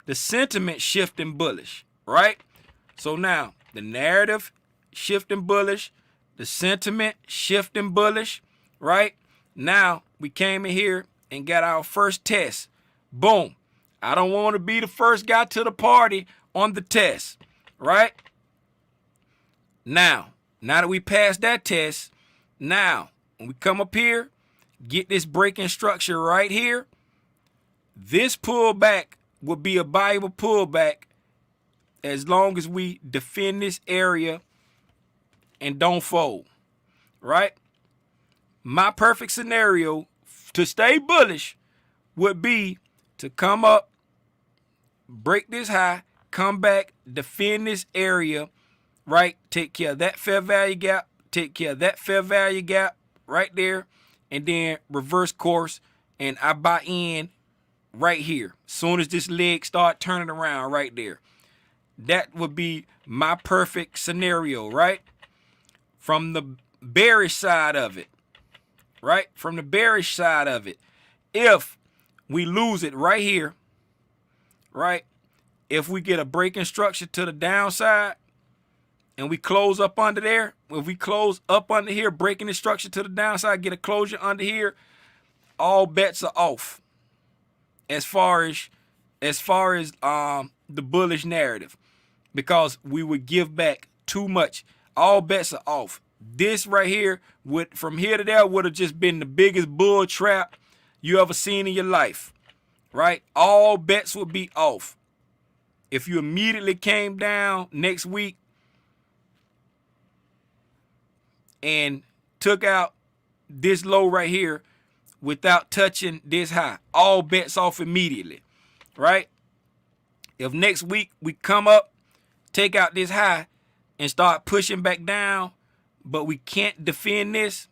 A: The sentiment shifting bullish, right? So now the narrative shifting bullish, the sentiment shifting bullish, right? Now we came in here and got our first test. Boom. I don't want to be the first guy to the party on the test, right? Now that we passed that test, now when we come up here, get this breaking structure right here, this pullback will be a buyable pullback as long as we defend this area and don't fold, right? My perfect scenario to stay bullish would be to come up, break this high, come back, defend this area, right? Take care of that fair value gap, take care of that fair value gap right there, and then reverse course, and I buy in right here. Soon as this leg start turning around right there. That would be my perfect scenario, right? From the bearish side of it, right? From the bearish side of it, if we lose it right here, right? If we get a breaking structure to the downside and we close up under there, if we close up under here, breaking the structure to the downside, get a closure under here, all bets are off as far as the bullish narrative, because we would give back too much. All bets are off. This right here would, from here to there, would have just been the biggest bull trap you ever seen in your life, right? All bets would be off. If you immediately came down next week and took out this low right here without touching this high, all bets off immediately, right? If next week we come up, take out this high and start pushing back down, but we can't defend this,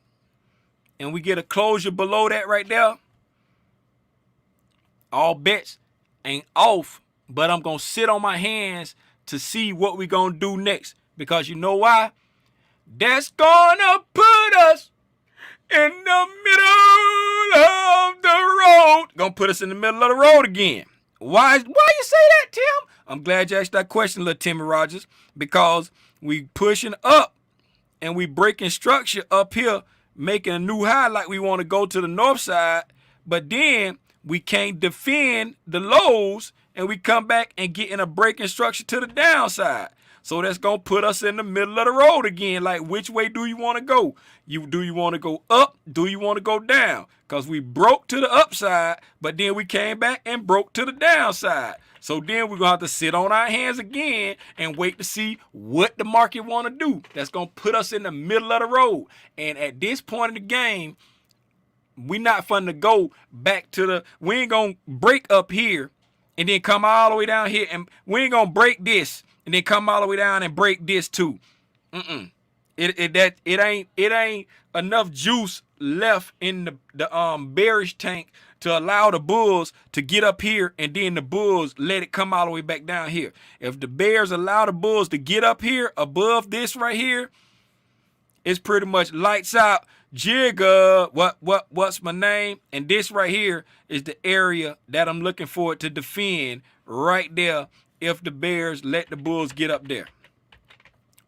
A: and we get a closure below that right there, all bets ain't off, but I'm going to sit on my hands to see what we going to do next. Because you know why? That's going to put us in the middle of the road. Going to put us in the middle of the road again. Why you say that, Tim? I'm glad you asked that question, little Timmy Rogers, because we pushing up and we breaking structure up here, making a new high like we want to go to the north side, but then we can't defend the lows and we come back and get in a breaking structure to the downside. So that's going to put us in the middle of the road again. Like, which way do you want to go? Do you want to go up? Do you want to go down? Because we broke to the upside, but then we came back and broke to the downside. So then we're going to have to sit on our hands again and wait to see what the market want to do. That's going to put us in the middle of the road. And at this point in the game, we not fun to go back to the, we ain't going to break up here and then come all the way down here. And we ain't going to break this and then come all the way down and break this too. It ain't enough juice left in the bearish tank to allow the bulls to get up here and then the bulls let it come all the way back down here. If the bears allow the bulls to get up here above this right here, it's pretty much lights out. Jigga, what's my name? And this right here is the area that I'm looking for to defend right there if the bears let the bulls get up there.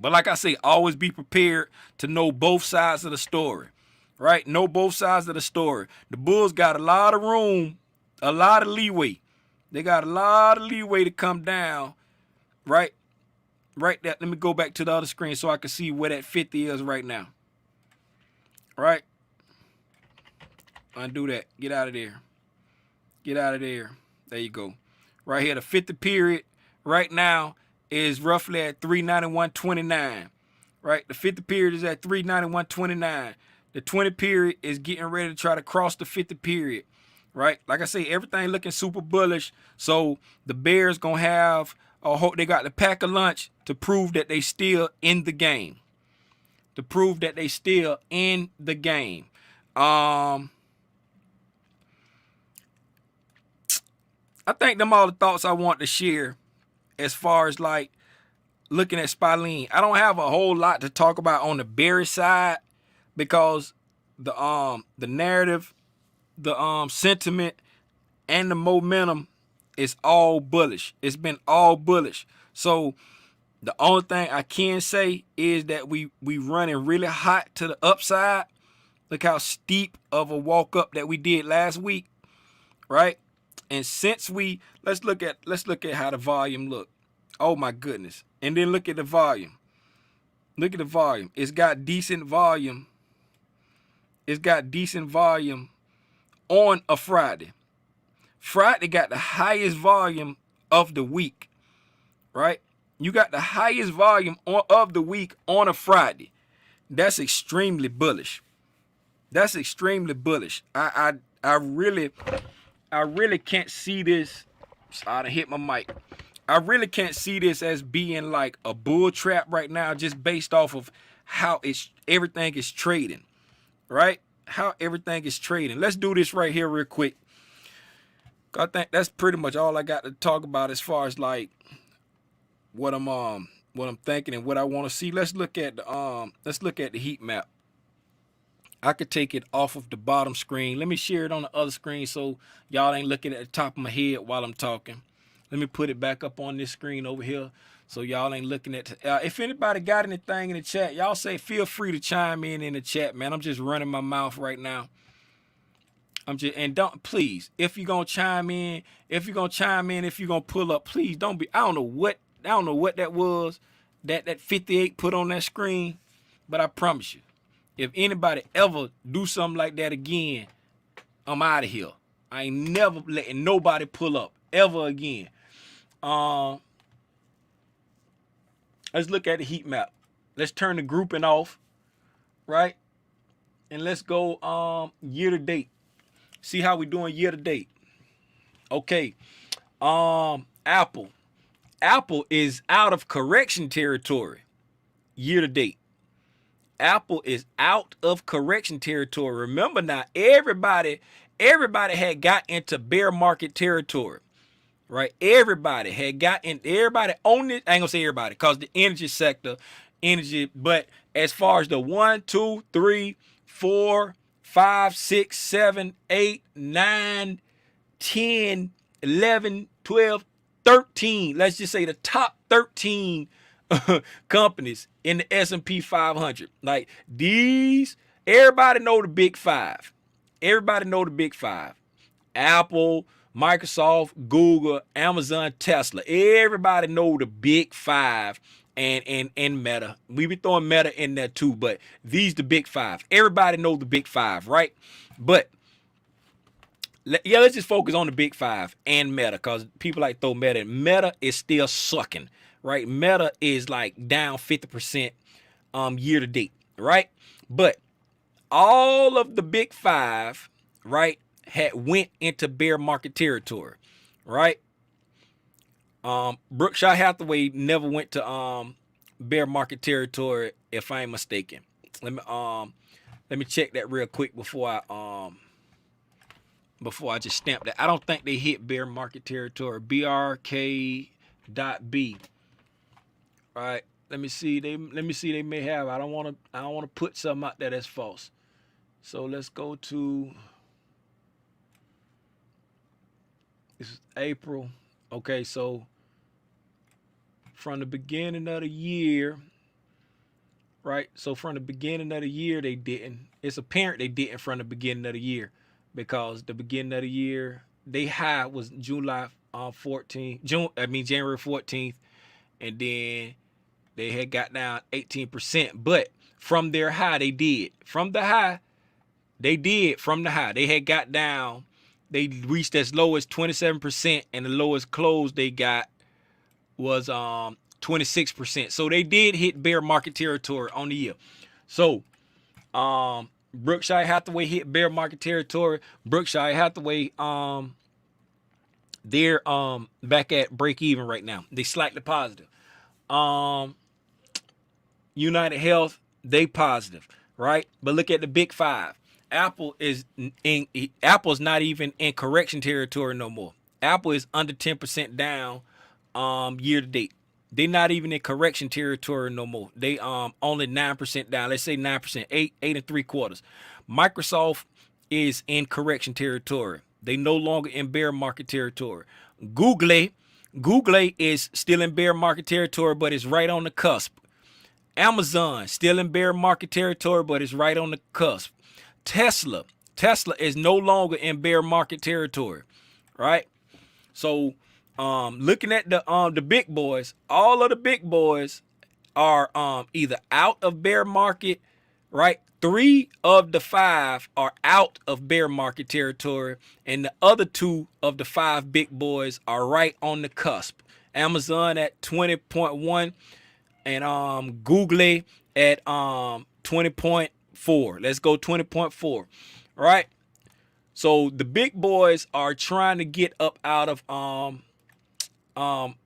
A: But like I say, always be prepared to know both sides of the story, right? Know both sides of the story. The bulls got a lot of room, a lot of leeway. They got a lot of leeway to come down, right? Right there. Let me go back to the other screen so I can see where that 50 is right now. Right? Undo that. Get out of there. Get out of there. There you go. Right here, the 50 period right now is roughly at 391.29. Right? The 50 period is at 391.29. The 20 period is getting ready to try to cross the 50 period. Right? Like I say, everything looking super bullish. So the bears gonna have, I hope they got the pack of lunch to prove that they still in the game. To prove that they still in the game. I think them all the thoughts I want to share as far as like looking at Spalene. I don't have a whole lot to talk about on the bearish side because the narrative, the sentiment, and the momentum is all bullish. It's been all bullish. So the only thing I can say is that we running really hot to the upside. Look how steep of a walk up that we did last week, right? And since let's look at how the volume look. Oh my goodness. And then look at the volume. Look at the volume. It's got decent volume. It's got decent volume on a Friday. Friday got the highest volume of the week, right? You got the highest volume of the week on a Friday. That's extremely bullish. That's extremely bullish. I really can't see this. I hit my mic. I really can't see this as being like a bull trap right now, just based off of how everything is trading, right? How everything is trading. Let's do this right here real quick. I think that's pretty much all I got to talk about as far as like what I'm thinking and what I want to see. Let's look at the heat map. I could take it off of the bottom screen. Let me share it on the other screen so y'all ain't looking at the top of my head while I'm talking. Let me put it back up on this screen over here so y'all ain't looking at. If anybody got anything in the chat, y'all say feel free to chime in the chat, man. I'm just running my mouth right now. And don't, please, if you're gonna chime in, if you're gonna pull up, please don't be. I don't know what that was that 58 put on that screen, but I promise you, if anybody ever do something like that again, I'm out of here. I ain't never letting nobody pull up ever again. Let's look at the heat map. Let's turn the grouping off, right? And let's go year to date. See how we doing year to date. Okay. Apple is out of correction territory year to date. Apple is out of correction territory. Remember now, everybody had got into bear market territory, right? Everybody on it. I ain't gonna say everybody, because the energy sector, but as far as the 1, 2, 3, 4, 5, 6, 7, 8, 9, 10, 11, 12, 13. Let's just say the top 13 companies in the S&P 500. Like these, everybody know the big five. Everybody know the big five. Apple, Microsoft, Google, Amazon, Tesla. Everybody know the big five. And Meta. We be throwing Meta in there too, but these the big five. Everybody know the big five, right? But yeah, let's just focus on the big five and Meta, because people like throw Meta in. Meta is still sucking, right? Meta is like down 50% year to date, right? But all of the big five, right, had went into bear market territory, right? Berkshire Hathaway never went to bear market territory, if I ain't mistaken. Let me check that real quick before I just stamp that. I don't think they hit bear market territory. BRK.B. All right. Let me see. They may have. I don't want to put something out there that's false. So let's go to, this is April. Okay, so from the beginning of the year, right? So from the beginning of the year, they didn't. It's apparent they didn't from the beginning of the year, because the beginning of the year, they high was January 14th, and then they had got down 18%. But from their high, they did. From the high, they had got down. They reached as low as 27%, and the lowest close they got was 26%. So they did hit bear market territory on the year. So Berkshire Hathaway hit bear market territory. Berkshire Hathaway they're back at break even right now. They slightly positive. United Health, they positive, right? But look at the big five. Apple's not even in correction territory no more. Apple is under 10% down year to date. They're not even in correction territory no more. They only 9% down. Let's say 9%, 8 3/4. Microsoft is in correction territory. They no longer in bear market territory. Google is still in bear market territory, but it's right on the cusp. Amazon still in bear market territory, but it's right on the cusp. Tesla is no longer in bear market territory, right? So looking at the big boys, all of the big boys are either out of bear market, right? 3 of the 5 are out of bear market territory, and the other 2 of the 5 big boys are right on the cusp. Amazon at 20.1 and Google at 20.4. Let's go 20.4. Right? So the big boys are trying to get up out of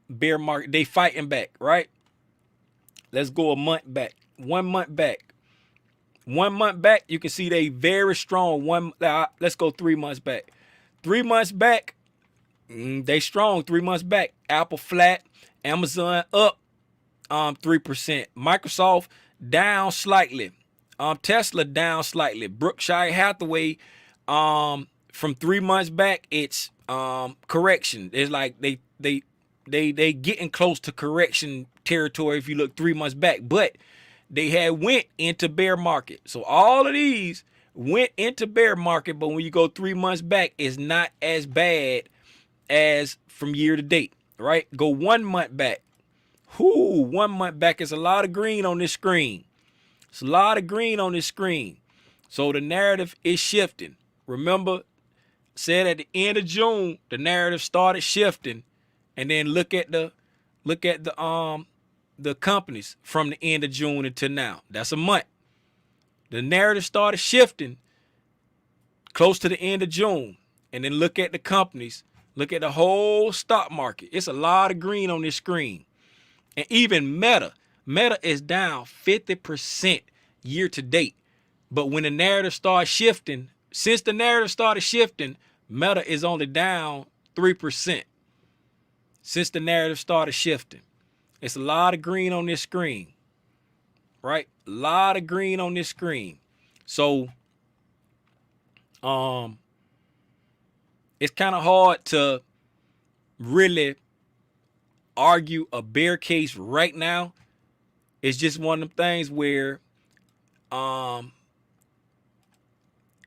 A: bear market. They fighting back, right? Let's go a month back. 1 month back. 1 month back, you can see they very strong. Let's go 3 months back. 3 months back, They strong 3 months back. Apple flat, Amazon up 3%. Microsoft down slightly. Tesla down slightly. Berkshire Hathaway from 3 months back, it's correction. It's like they getting close to correction territory if you look 3 months back, but they had went into bear market. So all of these went into bear market, but when you go 3 months back, it's not as bad as from year to date, right? Go 1 month back. 1 month back is a lot of green on this screen. It's a lot of green on this screen. So the narrative is shifting. Remember, said at the end of June, the narrative started shifting, and then look at the companies from the end of June until now. That's a month. The narrative started shifting close to the end of June, and then look at the companies. Look at the whole stock market. It's a lot of green on this screen. And even Meta is down 50% year to date. But when the narrative started shifting, since the narrative started shifting, Meta is only down 3%. Since the narrative started shifting. It's a lot of green on this screen. Right? A lot of green on this screen. So it's kind of hard to really argue a bear case right now. It's just one of them things where and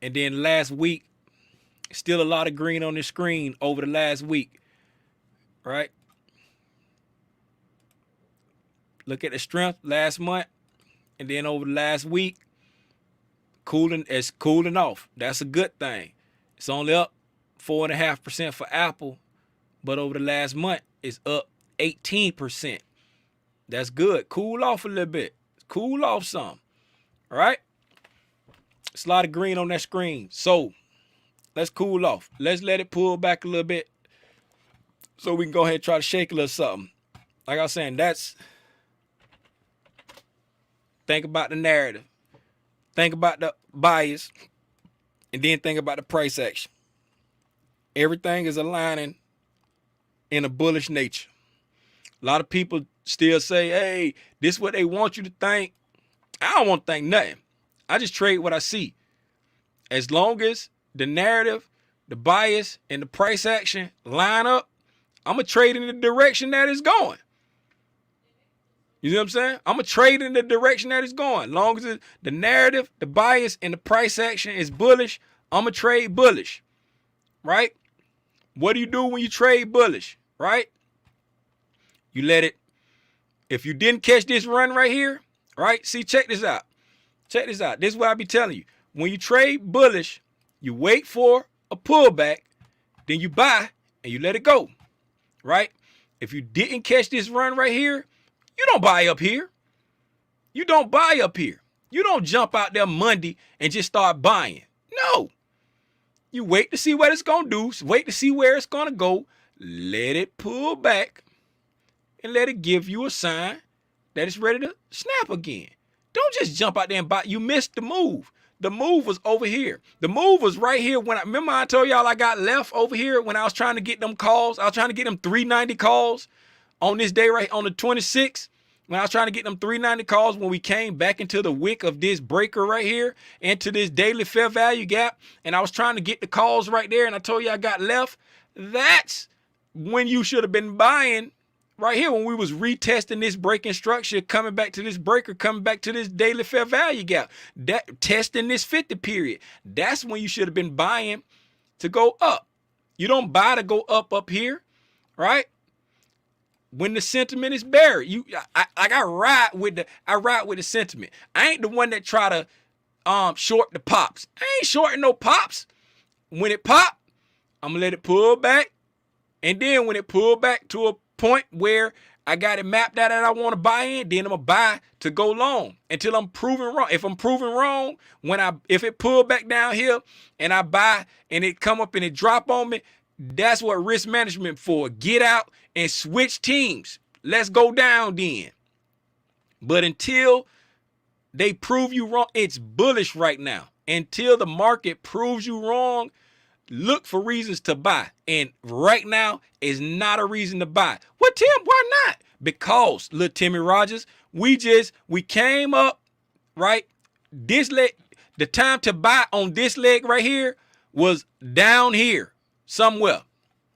A: then last week, still a lot of green on the screen over the last week, right? Look at the strength last month, and then over the last week, it's cooling off. That's a good thing. It's only up 4.5% for Apple, but over the last month, it's up 18%. That's good. Cool off a little bit. Cool off some. All right? It's a lot of green on that screen. So let's cool off. Let's let it pull back a little bit so we can go ahead and try to shake a little something. Like I was saying, think about the narrative. Think about the bias. And then think about the price action. Everything is aligning in a bullish nature. A lot of people still say, hey, this is what they want you to think. I don't want to think nothing. I just trade what I see. As long as the narrative, the bias, and the price action line up, I'm going to trade in the direction that it's going. You see what I'm saying? I'm going to trade in the direction that it's going. As long as the narrative, the bias, and the price action is bullish, I'm going to trade bullish. Right? What do you do when you trade bullish? Right? You let it. If you didn't catch this run right here, right? See, check this out. Check this out. This is what I be telling you. When you trade bullish, you wait for a pullback, then you buy and you let it go. Right? If you didn't catch this run right here, you don't buy up here. You don't buy up here. You don't jump out there Monday and just start buying. No. You wait to see what it's going to do. Wait to see where it's going to go. Let it pull back and let it give you a sign that it's ready to snap again. Don't just jump out there and buy. You missed the move. The move was over here. The move was right here. Remember I told y'all I got left over here when I was trying to get them calls. I was trying to get them 390 calls on this day right on the 26th. When I was trying to get them 390 calls when we came back into the wick of this breaker right here, into this daily fair value gap, and I was trying to get the calls right there, and I told you I got left. That's when you should have been buying right here, when we was retesting this breaking structure, coming back to this breaker, coming back to this daily fair value gap, testing this 50 period. That's when you should have been buying to go up. You don't buy to go up here, right? When the sentiment is bearish, I ride with the sentiment. I ain't the one that try to short the pops. I ain't shorting no pops. When it pop, I'm gonna let it pull back, and then when it pull back to a point where I got it mapped out that I want to buy in, then I'm gonna buy to go long until I'm proven wrong. If I'm proven wrong, if it pull back down here and I buy and it come up and it drop on me, that's what risk management for. Get out and switch teams. Let's go down then. But until they prove you wrong, it's bullish right now. Until the market proves you wrong, look for reasons to buy. And right now is not a reason to buy. Well, Tim, why not? Because, little Timmy Rogers, we came up, right? This leg, the time to buy on this leg right here was down here somewhere.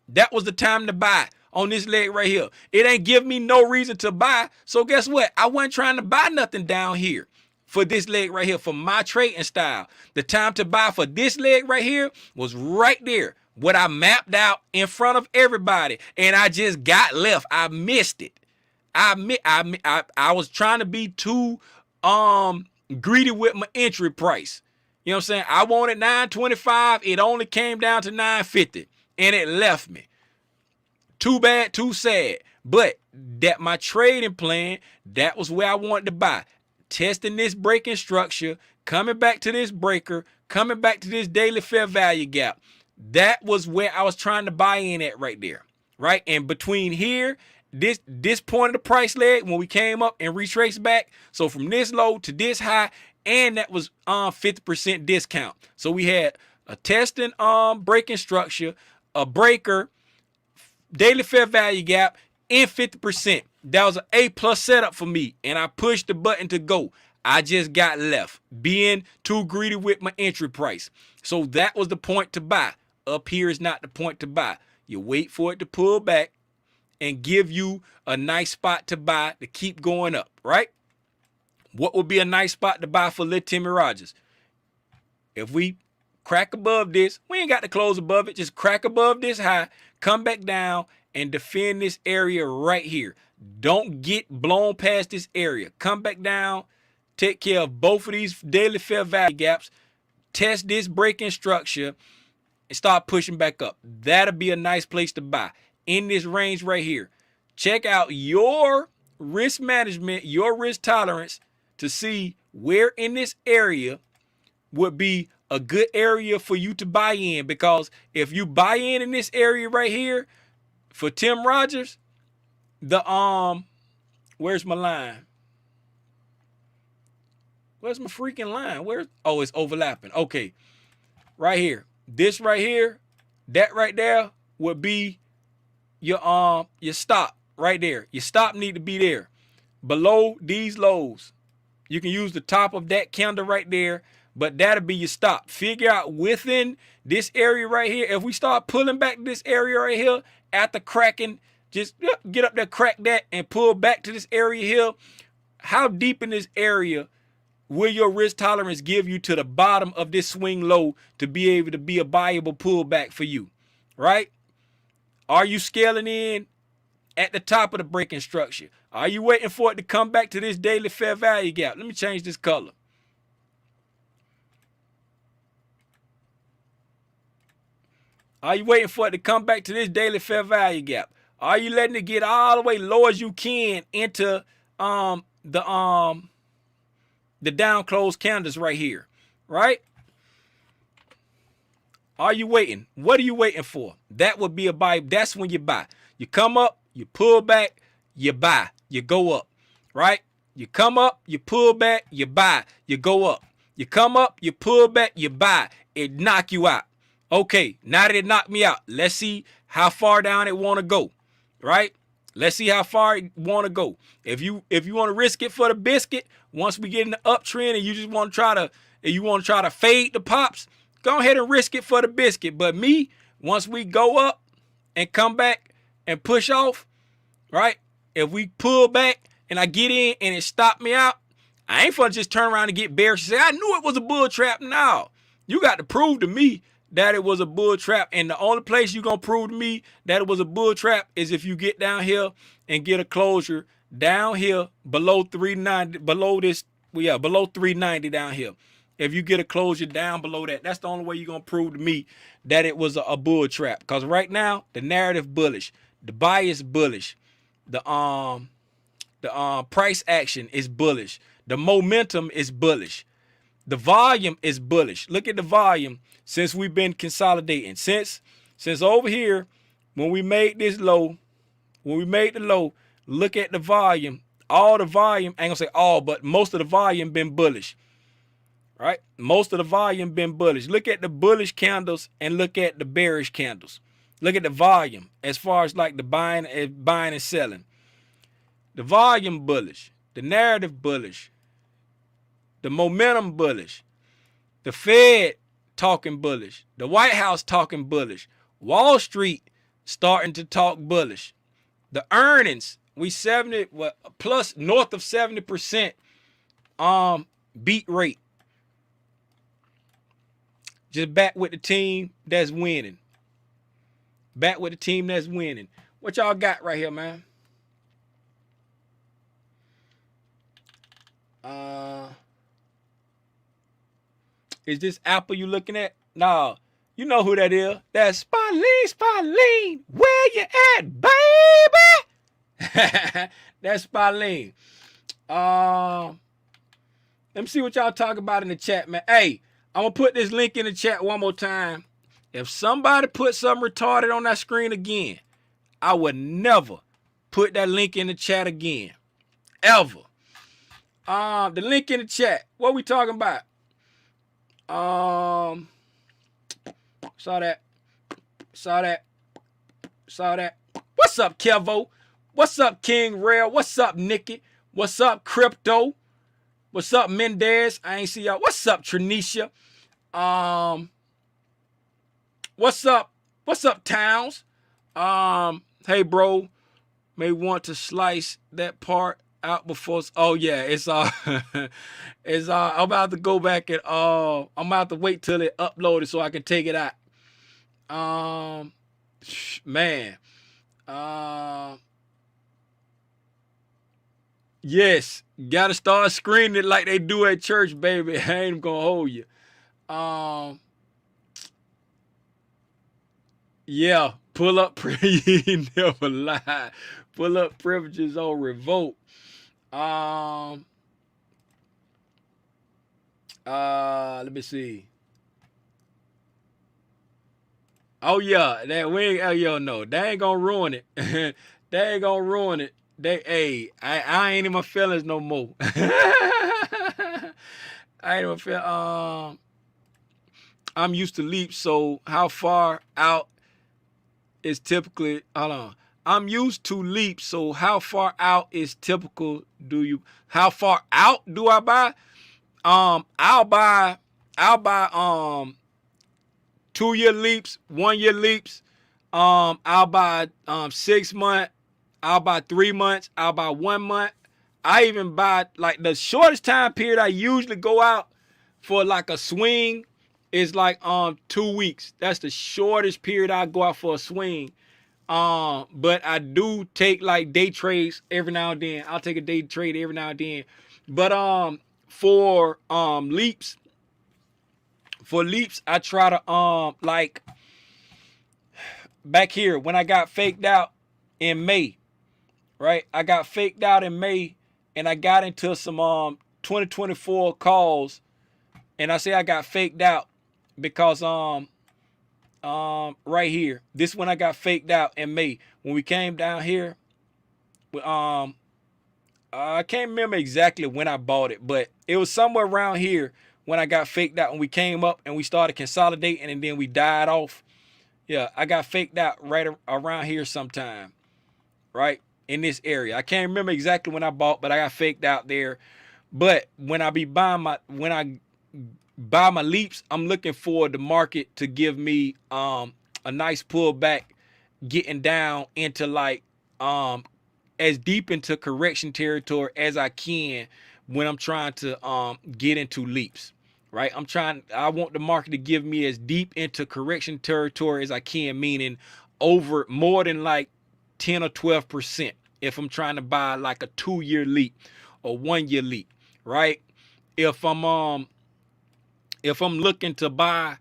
A: That was the time to buy on this leg right here. It ain't give me no reason to buy. So guess what? I wasn't trying to buy nothing down here for this leg right here, for my trading style. The time to buy for this leg right here was right there. What I mapped out in front of everybody, and I just got left. I missed it. I was trying to be too greedy with my entry price. You know what I'm saying? I wanted $9.25. It only came down to $9.50, and it left me. Too bad, too sad. But that my trading plan, that was where I wanted to buy. Testing this breaking structure, coming back to this breaker, coming back to this daily fair value gap. That was where I was trying to buy in at right there, right? And between here, this point of the price leg, when we came up and retraced back, so from this low to this high, and that was 50% discount. So we had a testing breaking structure, a breaker, daily fair value gap, and 50%. That was an A+ setup for me, and I pushed the button to go. I just got left being too greedy with my entry price. So that was the point to buy. Up here is not the point to buy. You wait for it to pull back and give you a nice spot to buy to keep going up, right? What would be a nice spot to buy for little Timmy Rogers? If we crack above this, we ain't got to close above it. Just crack above this high, come back down, and defend this area right here. Don't get blown past this area. Come back down, take care of both of these daily fair value gaps, test this breaking structure, and start pushing back up. That'll be a nice place to buy in this range right here. Check out your risk management, your risk tolerance to see where in this area would be a good area for you to buy in. Because if you buy in this area right here for Tim Rogers, the where's my line? Where's my freaking line? Oh, it's overlapping. Okay, right here. This right here, that right there would be your stop right there. Your stop need to be there below these lows. You can use the top of that candle right there, but that'll be your stop. Figure out within this area right here. If we start pulling back this area right here after cracking, just get up there, crack that, and pull back to this area here. How deep in this area will your risk tolerance give you to the bottom of this swing low to be able to be a buyable pullback for you, right? Are you scaling in at the top of the breaking structure? Are you waiting for it to come back to this daily fair value gap? Let me change this color. Are you waiting for it to come back to this daily fair value gap? Are you letting it get all the way low as you can into the down close candles right here, right? Are you waiting? What are you waiting for? That would be a buy. That's when you buy. You come up, you pull back, you buy, you go up, right? You come up, you pull back, you buy, you go up. You come up, you pull back, you buy. It knock you out. Okay, now that it knocked me out, let's see how far down it want to go, right? Let's see how far it want to go. If you want to risk it for the biscuit, once we get in the uptrend and you just want to try to fade the pops, go ahead and risk it for the biscuit. But me, once we go up and come back and push off, right? If we pull back and I get in and it stopped me out, I ain't gonna just turn around and get bearish and say, I knew it was a bull trap. Now, you got to prove to me that it was a bull trap. And the only place you're going to prove to me that it was a bull trap is if you get down here and get a closure down here below 390, below 390 down here. If you get a closure down below that, that's the only way you're going to prove to me that it was a bull trap. Because right now, the narrative bullish, the bias bullish, the price action is bullish, the momentum is bullish, the volume is bullish. Look at the volume since we've been consolidating. Since over here, when we made this low, look at the volume. All the volume, I ain't gonna say all, but most of the volume been bullish. right? Most of the volume been bullish. Look at the bullish candles and look at the bearish candles. Look at the volume as far as like the buying and selling. The volume bullish, the narrative bullish, the momentum bullish, the Fed talking bullish, the White House talking bullish, Wall Street starting to talk bullish. The earnings, we 70 plus north of 70% beat rate. Just back with the team that's winning. Back with the team that's winning. What y'all got right here, man? Is this Apple you looking at? Nah, you know who that is. That's Spalene. Where you at, baby? That's Spalene. Let me see what y'all talk about in the chat, man. Hey, I'm going to put this link in the chat one more time. If somebody put something retarded on that screen again, I would never put that link in the chat again. Ever. The link in the chat. What we talking about? Saw that. What's up, Kevo? What's up, King Rail? What's up, Nikki? What's up, Crypto? What's up, Mendez? I ain't see y'all. What's up, Trinisha? What's up? What's up, Towns? Hey, bro. May want to slice that part out before. Oh yeah, it's it's I'm about to go back and I'm about to wait till it uploaded so I can take it out. Man. Yes, gotta start screening it like they do at church, baby. I ain't gonna hold you. Yeah, pull up you never lie. Pull up privileges on revolt. Let me see. Oh yeah, that we ain't, yo no, they ain't gonna ruin it. They ain't gonna ruin it. I ain't in my feelings no more. I ain't in my feelings. I'm used to leap, so how far out is typically, hold on. I'm used to leap, so how far out is typical how far out do I buy? I'll buy 2-year leaps, 1-year leaps. I'll buy 6 month, I'll buy 3 months, I'll buy 1 month. I even buy, like, the shortest time period I usually go out for like a swing is like 2 weeks. That's the shortest period I go out for a swing. But I do take like day trades every now and then. I'll take a day trade every now and then. But for leaps, I try to like back here when I got faked out in May, right? I got faked out in May and I got into some 2024 calls, and I say I got faked out because right here, this one I got faked out in May when we came down here. I can't remember exactly when I bought it, but it was somewhere around here when I got faked out, and we came up and we started consolidating and then we died off. Yeah, I got faked out right around here sometime, right in this area. I can't remember exactly when I bought, but I got faked out there. But when I buy my leaps, I'm looking for the market to give me a nice pullback, getting down into like as deep into correction territory as I can when I'm trying to get into leaps, right? I want the market to give me as deep into correction territory as I can, meaning over more than like 10 or 12% if I'm trying to buy like a 2-year leap or 1-year leap, right? If I'm looking to buy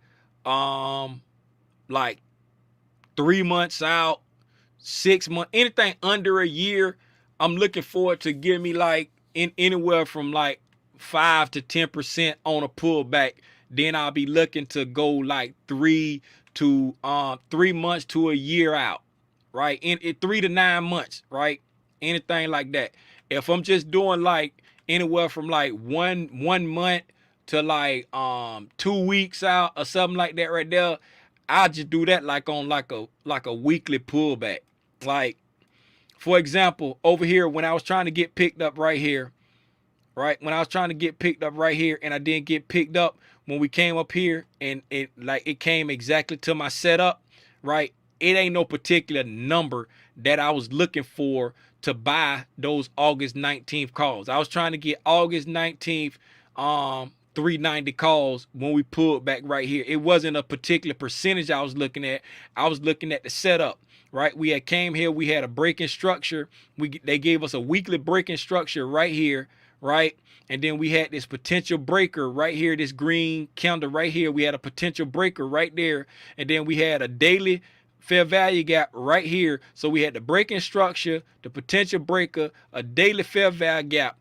A: like 3 months out, 6 months, anything under a year, I'm looking for it to give me like anywhere from like 5 to 10% on a pullback. Then I'll be looking to go like 3 months to a year out, right? In 3 to 9 months, right? Anything like that. If I'm just doing like anywhere from like one month to like 2 weeks out or something like that right there, I just do that like on like a weekly pullback. Like, for example, over here when I was trying to get picked up right here, right? When I was trying to get picked up right here and I didn't get picked up when we came up here, and it came exactly to my setup, right? It ain't no particular number that I was looking for to buy those August 19th calls. I was trying to get August 19th 390 calls when we pulled back right here. It wasn't a particular percentage I was looking at. I was looking at the setup, right? We had came here, we had a breaking structure. They gave us a weekly breaking structure right here, right? And then we had this potential breaker right here, this green candle right here. We had a potential breaker right there. And then we had a daily fair value gap right here. So we had the breaking structure, the potential breaker, a daily fair value gap,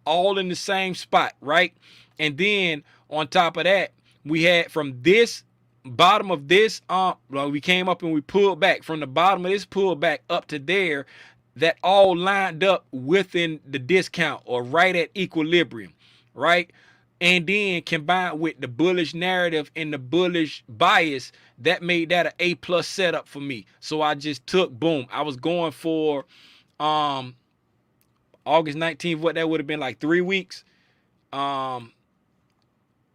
A: all in the same spot, right? And then on top of that, we had from this bottom of this, we came up and we pulled back from the bottom of this pullback up to there. That all lined up within the discount or right at equilibrium, right? And then combined with the bullish narrative and the bullish bias, that made that an A+ setup for me. So I just took, boom, I was going for August 19th, what that would have been like 3 weeks. What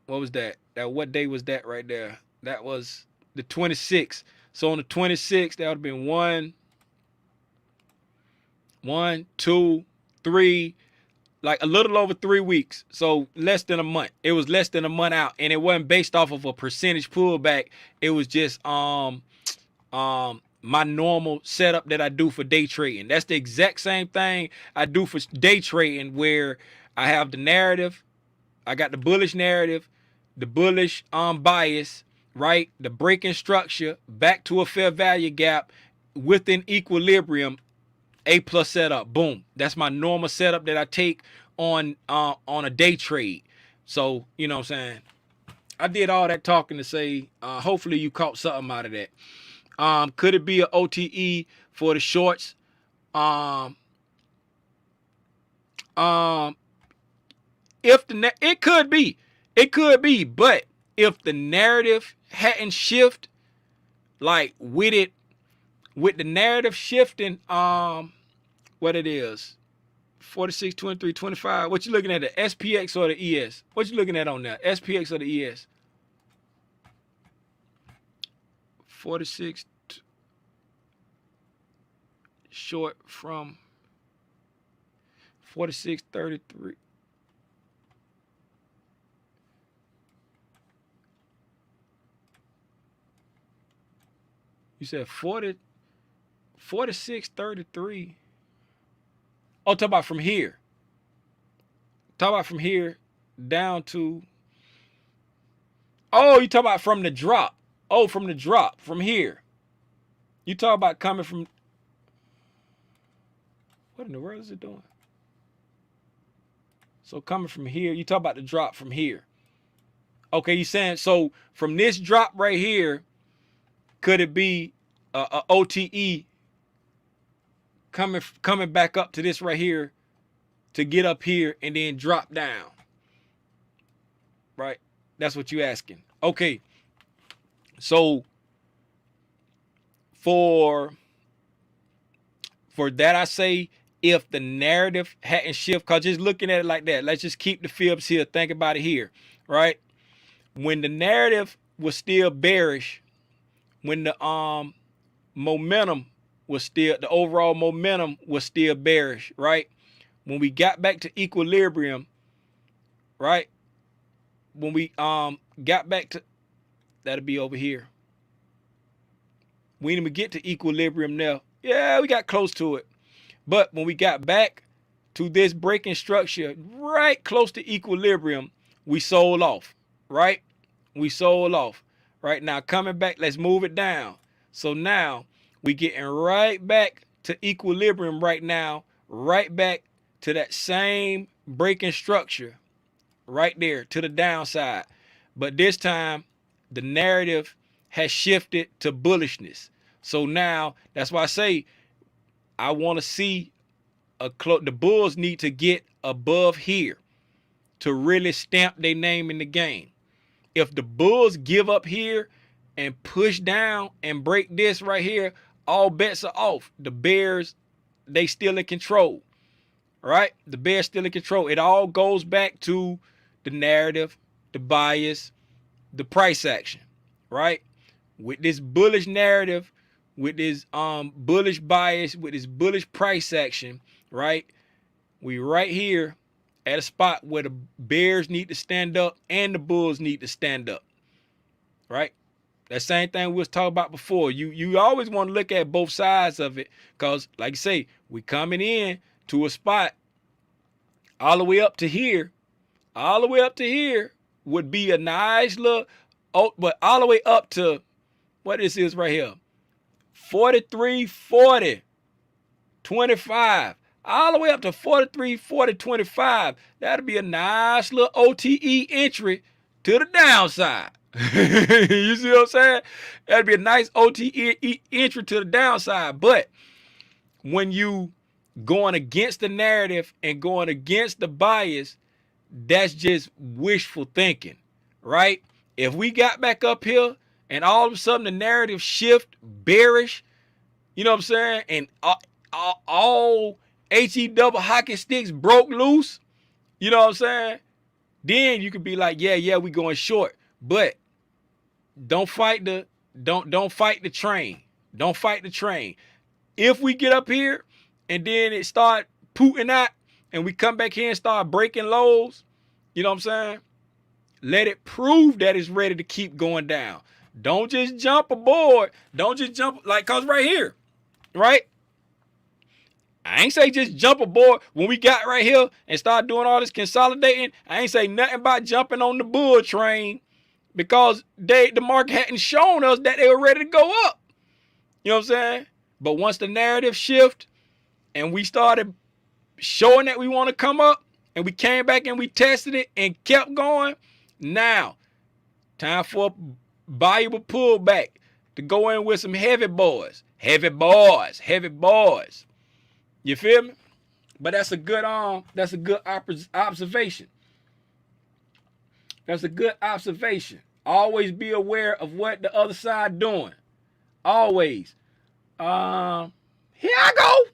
A: was that? What day was that right there? That was the 26th. So on the 26th, that would have been 1, 2, 3, like a little over 3 weeks. So less than a month. It was less than a month out, and it wasn't based off of a percentage pullback. It was just my normal setup that I do for day trading. That's the exact same thing I do for day trading, where I have the narrative, I got the bullish narrative, the bullish bias, right? The breaking structure back to a fair value gap within equilibrium. A+ setup, boom. That's my normal setup that I take on a day trade. So, you know what I'm saying? I did all that talking to say, hopefully you caught something out of that. Could it be an OTE for the shorts? It could be. It could be, but if the narrative hadn't shifted, like with the narrative shifting, what it is, 46, 23, 25. What you looking at, the SPX or the ES? What you looking at on there, SPX or the ES? 46 short from 46.33. You said 46.33. Oh, talk about from here. Talk about from here down to. Oh, you talk about from the drop. Oh, from the drop from here. You talk about coming from. What in the world is it doing? So coming from here, you talk about the drop from here. Okay, you saying so from this drop right here, could it be a OTE coming back up to this right here to get up here and then drop down? Right? That's what you asking. Okay. So for that, I say if the narrative hadn't shifted, because just looking at it like that, let's just keep the fibs here. Think about it here, right? When the narrative was still bearish, when the momentum was still, the overall momentum was still bearish, right? When we got back to equilibrium, right? When we got back to, that'll be over here. We didn't even get to equilibrium now. Yeah, we got close to it. But when we got back to this breaking structure, right close to equilibrium, we sold off, right? We sold off. Right now, coming back, let's move it down. So now we getting right back to equilibrium right now, right back to that same breaking structure right there to the downside. But this time, the narrative has shifted to bullishness. So now, that's why I say I want to see the bulls need to get above here to really stamp their name in the game. If the bulls give up here and push down and break this right here, all bets are off. The bears, they still in control, right? The bears still in control. It all goes back to the narrative, the bias, the price action, right? With this bullish narrative, with this bullish bias, with this bullish price action, right? We right here at a spot where the bears need to stand up and the bulls need to stand up, right? That same thing we was talking about before. You always want to look at both sides of it, because like I say, we coming in to a spot all the way up to here. All the way up to here would be a nice look. Oh, but all the way up to what this is right here, 43.40, 25. All the way up to 43.40, 25. That'll be a nice little OTE entry to the downside. You see what I'm saying? That'd be a nice OTE entry to the downside. But when you going against the narrative and going against the bias, that's just wishful thinking, right? If we got back up here and all of a sudden the narrative shift bearish, you know what I'm saying? And all HE double hockey sticks broke loose, you know what I'm saying? Then you could be like, yeah, we going short. But don't fight the train. Don't fight the train. If we get up here and then it start pooting out and we come back here and start breaking lows, you know what I'm saying? Let it prove that it's ready to keep going down. Don't just jump aboard. Don't just jump, like, cause right here, right? I ain't say just jump aboard when we got right here and start doing all this consolidating. I ain't say nothing about jumping on the bull train, because the market hadn't shown us that they were ready to go up. You know what I'm saying? But once the narrative shift and we started showing that we want to come up, and we came back and we tested it and kept going, now time for a valuable pullback to go in with some heavy boys. Heavy boys. You feel me? But that's a good observation. That's a good observation. Always be aware of what the other side doing. Always. Here I go.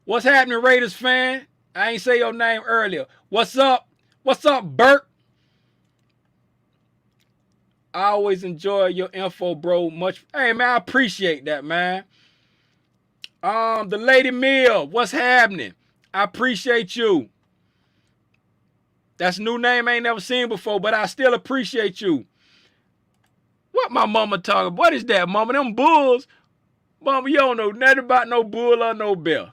A: What's happening, Raiders fan? I ain't say your name earlier. What's up? What's up, Bert? I always enjoy your info, bro. Much. Hey, man, I appreciate that, man. The Lady Mill, what's happening? I appreciate you. That's a new name I ain't never seen before, but I still appreciate you. What my mama talking? What is that, mama? Them bulls? Mama, you don't know nothing about no bull or no bear.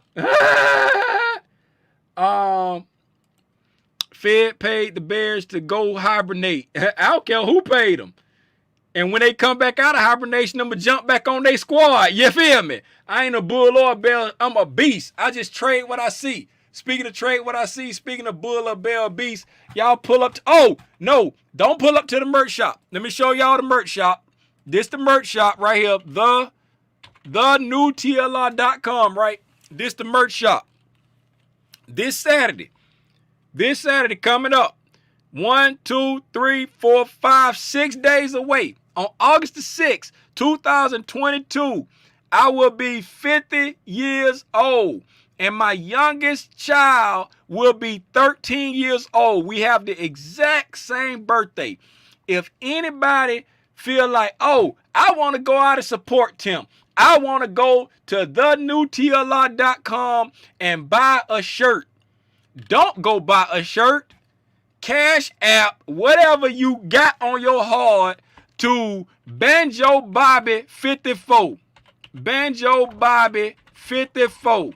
A: Fed paid the bears to go hibernate. I don't care who paid them. And when they come back out of hibernation, I'm going to jump back on their squad. You feel me? I ain't a bull or a bear. I'm a beast. I just trade what I see. Speaking of trade what I see, speaking of bull or bear or beast, y'all pull up to, oh, no, don't pull up to the merch shop. Let me show y'all the merch shop. This the merch shop right here. The new TLR.com, right? This the merch shop. This Saturday coming up. 1, 2, 3, 4, 5, 6 days away. On August the 6th, 2022, I will be 50 years old. And my youngest child will be 13 years old. We have the exact same birthday. If anybody feel like, oh, I want to go out and support Tim, I want to go to thenewtlr.com and buy a shirt. Don't go buy a shirt. Cash app, whatever you got on your heart, to Banjo Bobby 54. Banjo Bobby 54.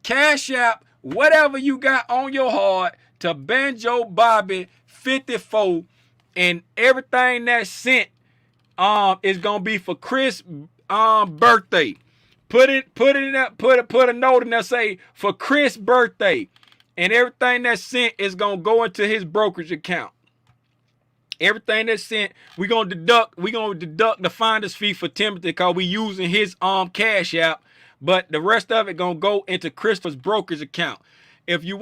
A: Cash app, whatever you got on your heart, to Banjo Bobby 54. And everything that's sent is gonna be for Chris' birthday. Put a note in there, say for Chris' birthday. And everything that's sent is going to go into his brokerage account. Everything that's sent, we're going to deduct the finder's fee for Timothy, because we using his cash app. But the rest of it going to go into Christopher's brokerage account. If you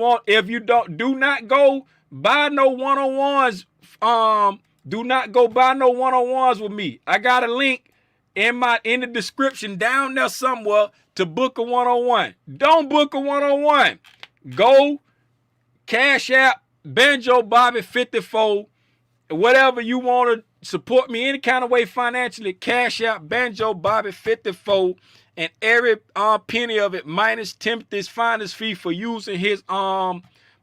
A: do not go buy no one-on-ones. Do not go buy no one-on-ones with me. I got a link in the description down there somewhere to book a one-on-one. Don't book a one-on-one. Go Cash App Banjo Bobby 54. Whatever you want to support me any kind of way financially, Cash App Banjo Bobby 54, and every penny of it minus Timothy's finder's fee for using his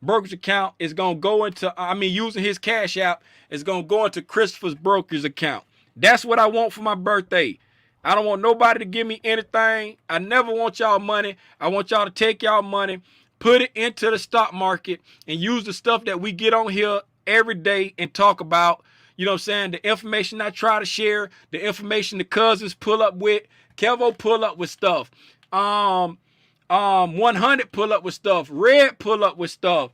A: brokerage account is gonna go into using his Cash App is gonna go into Christopher's brokerage account. That's what I want for my birthday. I don't want nobody to give me anything. I never want y'all money. I want y'all to take y'all money, put it into the stock market, and use the stuff that we get on here every day and talk about. You know what I'm saying? The information I try to share, the information the cousins pull up with, Kevo pull up with stuff. 100 pull up with stuff. Red pull up with stuff.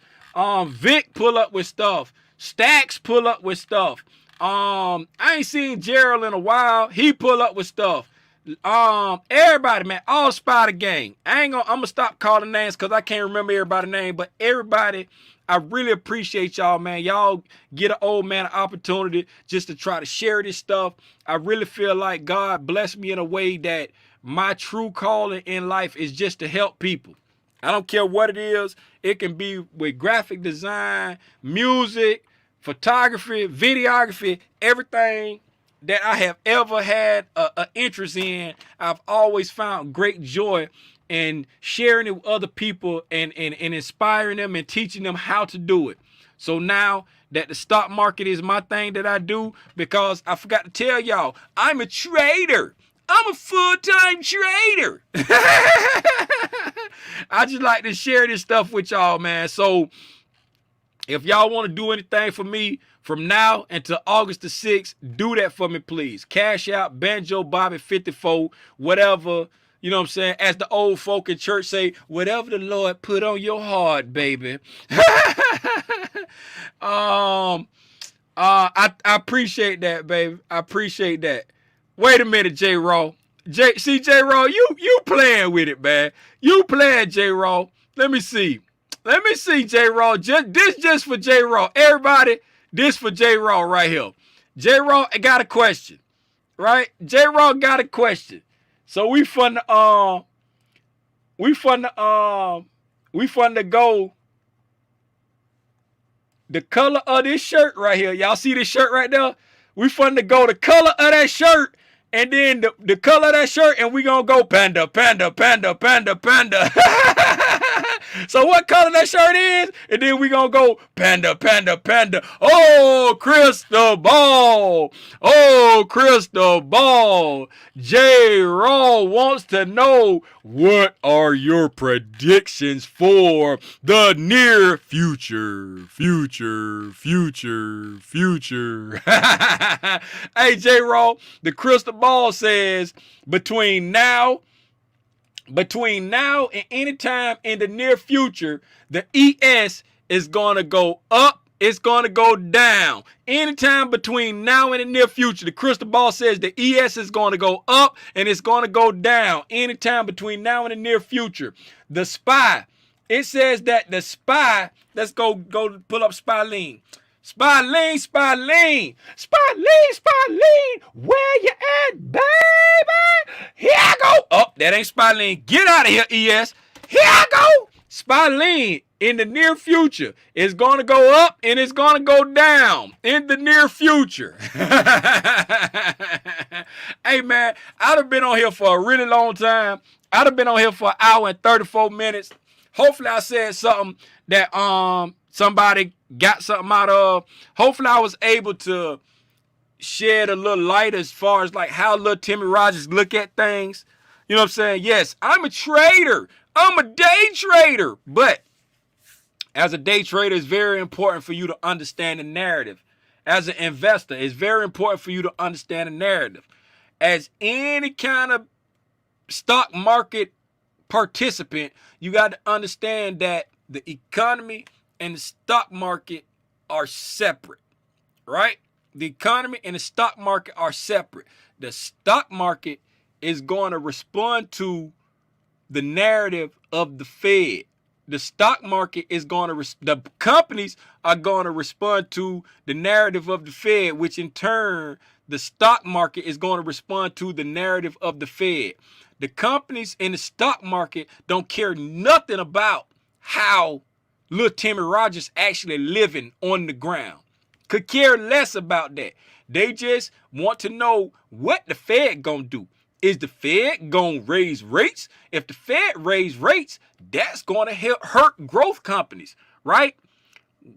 A: Vic pull up with stuff. Stacks pull up with stuff. I ain't seen Gerald in a while. He pull up with stuff. Everybody, man, all Spider Gang. I'm gonna stop calling names because I can't remember everybody's name, but everybody, I really appreciate y'all, man. Y'all get an old man an opportunity just to try to share this stuff. I really feel like God blessed me in a way that my true calling in life is just to help people. I don't care what it is. It can be with graphic design, music, photography, videography, everything that I have ever had an interest in. I've always found great joy in sharing it with other people and inspiring them and teaching them how to do it. So now that the stock market is my thing that I do, because I forgot to tell y'all, I'm a trader. I'm a full-time trader. I just like to share this stuff with y'all, man. So if y'all want to do anything for me from now until August the 6th, do that for me, please. Cash out Banjo Bobby 54, whatever, you know what I'm saying? As the old folk in church say, whatever the Lord put on your heart, baby. I appreciate that, baby. I appreciate that. Wait a minute, J-Raw. J-Raw, you playing with it, man. You playing, J-Raw. Let me see, J-Raw. Just for J-Raw. Everybody, this for J-Raw right here. J-Raw got a question, right? J-Raw got a question. So we finna go. The color of this shirt right here. Y'all see this shirt right there? We finna go the color of that shirt, and then the color of that shirt, and we gonna go panda, panda, panda, panda, panda. So what color that shirt is, and then we gonna go panda, panda, panda. Oh, crystal ball. Oh, crystal ball. J-Raw wants to know, what are your predictions for the near future? Future. Hey, J-Raw, the crystal ball says between now and any time in the near future, the ES is going to go up, it's going to go down. Anytime between now and the near future, the crystal ball says the ES is going to go up and it's going to go down. Anytime between now and the near future. The SPY, it says that the SPY, let's go pull up SPY lean. SPY lean, SPY lean, SPY lean, SPY lean. Where you at, baby? Here I go. Oh, that ain't SPY lean. Get out of here, ES. Here I go. SPY lean in the near future is going to go up and it's going to go down in the near future. Hey, man, I'd have been on here for a really long time. I'd have been on here for an hour and 34 minutes. Hopefully I said something that somebody got something out of. Hopefully I was able to shed a little light as far as like how little Timmy Rogers look at things. You know what I'm saying? Yes, I'm a trader. I'm a day trader. But as a day trader, it's very important for you to understand the narrative. As an investor, it's very important for you to understand the narrative. As any kind of stock market participant, you got to understand that the economy and the stock market are separate, right? The economy and the stock market are separate. The stock market is going to respond to the narrative of the Fed. the stock market is going to, the companies are going to respond to the narrative of the Fed, which in turn, the stock market is going to respond to the narrative of the Fed. The companies in the stock market don't care nothing about how little Timmy Rogers actually living on the ground. Could care less about that. They just want to know what the Fed gonna do. Is the Fed gonna raise rates? If the Fed raise rates, that's gonna hurt growth companies, right?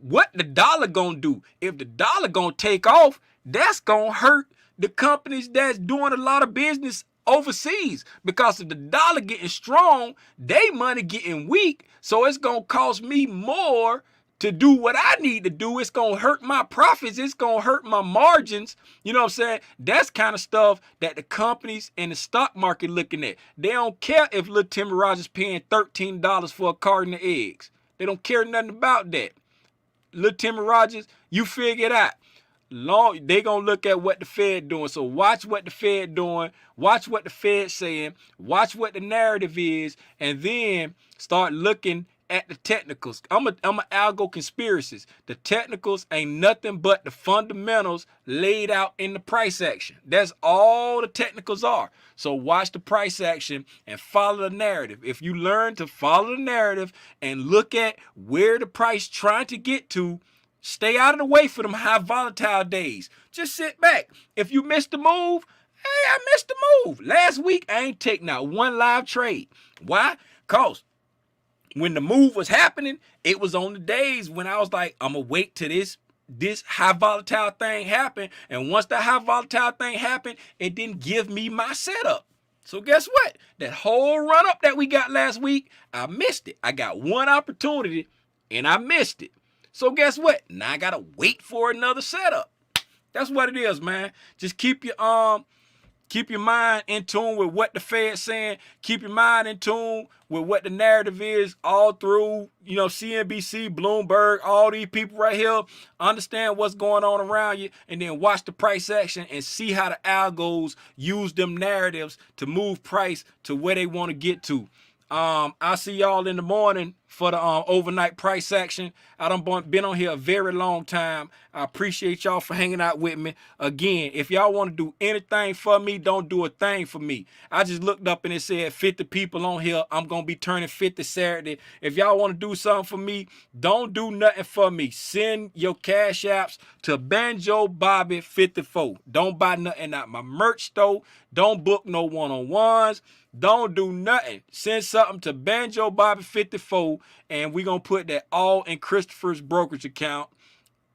A: What the dollar gonna do? If the dollar gonna take off, that's gonna hurt the companies that's doing a lot of business overseas, because if the dollar getting strong, they money getting weak, so it's gonna cost me more to do what I need to do. It's gonna hurt my profits, it's gonna hurt my margins. You know what I'm saying? That's kind of stuff that the companies in the stock market looking at. They don't care if little Timmy Rogers paying $13 for a carton of eggs. They don't care nothing about that. Little Timmy Rogers, you figure it out. They gonna look at what the Fed doing. So watch what the Fed doing, watch what the Fed saying, watch what the narrative is, and then start looking at the technicals. I'm a algo conspiracist. The technicals ain't nothing but the fundamentals laid out in the price action. That's all the technicals are. So watch the price action and follow the narrative. If you learn to follow the narrative and look at where the price trying to get to, stay out of the way for them high volatile days. Just sit back. If you missed the move, hey, I missed the move. Last week, I ain't taking out one live trade. Why? Because when the move was happening, it was on the days when I was like, I'm going to wait till this high volatile thing happen. And once that high volatile thing happened, it didn't give me my setup. So guess what? That whole run up that we got last week, I missed it. I got one opportunity and I missed it. So guess what? Now I got to wait for another setup. That's what it is, man. Just keep your mind in tune with what the Fed's saying. Keep your mind in tune with what the narrative is all through, CNBC, Bloomberg, all these people right here. Understand what's going on around you, and then watch the price action and see how the algos use them narratives to move price to where they want to get to. I'll see y'all in the morning for the overnight price action. I done been on here a very long time. I appreciate y'all for hanging out with me. Again, if y'all want to do anything for me, don't do a thing for me. I just looked up and it said 50 people on here. I'm going to be turning 50 Saturday. If y'all want to do something for me, don't do nothing for me. Send your cash apps to Banjo Bobby 54. Don't buy nothing out my merch store. Don't book no one-on-ones. Don't do nothing. Send something to Banjo Bobby 54, and we're going to put that all in Christopher's brokerage account,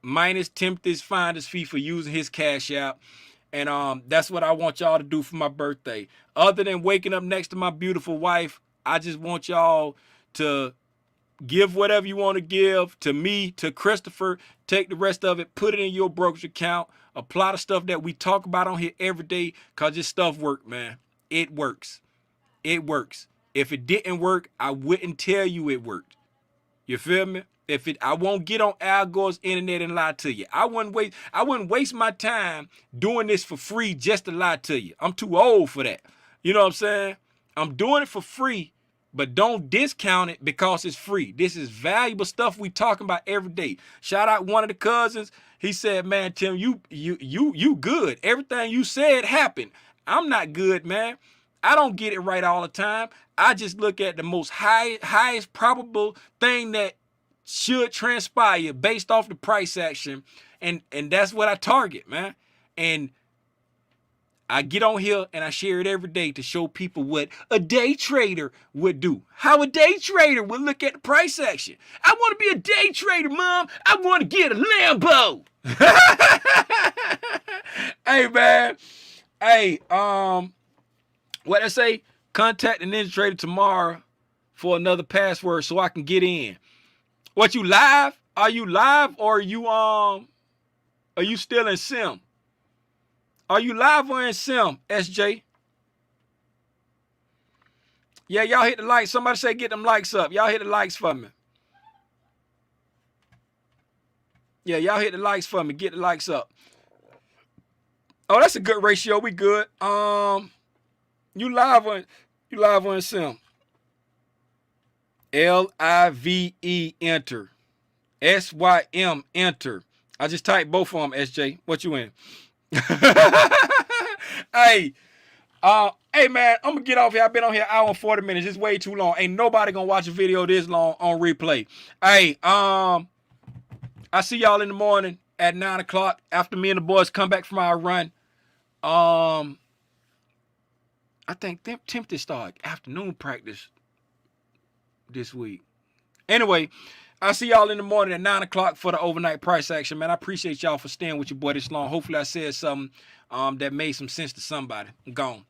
A: minus Timothy's finder's fee for using his cash app. And that's what I want y'all to do for my birthday. Other than waking up next to my beautiful wife, I just want y'all to give whatever you want to give to me, to Christopher. Take the rest of it, put it in your brokerage account. Apply the stuff that we talk about on here every day, because this stuff works, man. It works. It works. If it didn't work, I wouldn't tell you it worked. You feel me? I won't get on Al Gore's internet and lie to you. I wouldn't waste my time doing this for free just to lie to you. I'm too old for that. You know what I'm saying? I'm doing it for free, but don't discount it because it's free. This is valuable stuff we talking about every day. Shout out one of the cousins. He said, man, Tim, you good. Everything you said happened. I'm not good, man. I don't get it right all the time. I just look at the most highest probable thing that should transpire based off the price action, and that's what I target, man. And I get on here and I share it every day to show people what a day trader would do. How a day trader would look at the price action. I want to be a day trader, Mom. I want to get a Lambo. Hey, man. Hey, what I say? Contact the Ninja Trader tomorrow for another password so I can get in. What, you live? Are you live, or are you still in sim? Are you live or in sim, SJ? Yeah, y'all hit the likes. Somebody say get them likes up. Y'all hit the likes for me. Yeah, y'all hit the likes for me. Get the likes up. Oh, that's a good ratio. We good. You live on sim. LIVE, enter. SYM, enter. I just typed both of them, SJ. What you in? Hey, hey man, I'm gonna get off here. I've been on here an hour and 40 minutes. It's way too long. Ain't nobody gonna watch a video this long on replay. Hey, I see y'all in the morning at 9 o'clock after me and the boys come back from our run. I think tempted start afternoon practice this week. Anyway, I'll see y'all in the morning at 9 o'clock for the overnight price action, man. I appreciate y'all for staying with your boy this long. Hopefully I said something that made some sense to somebody. I'm gone.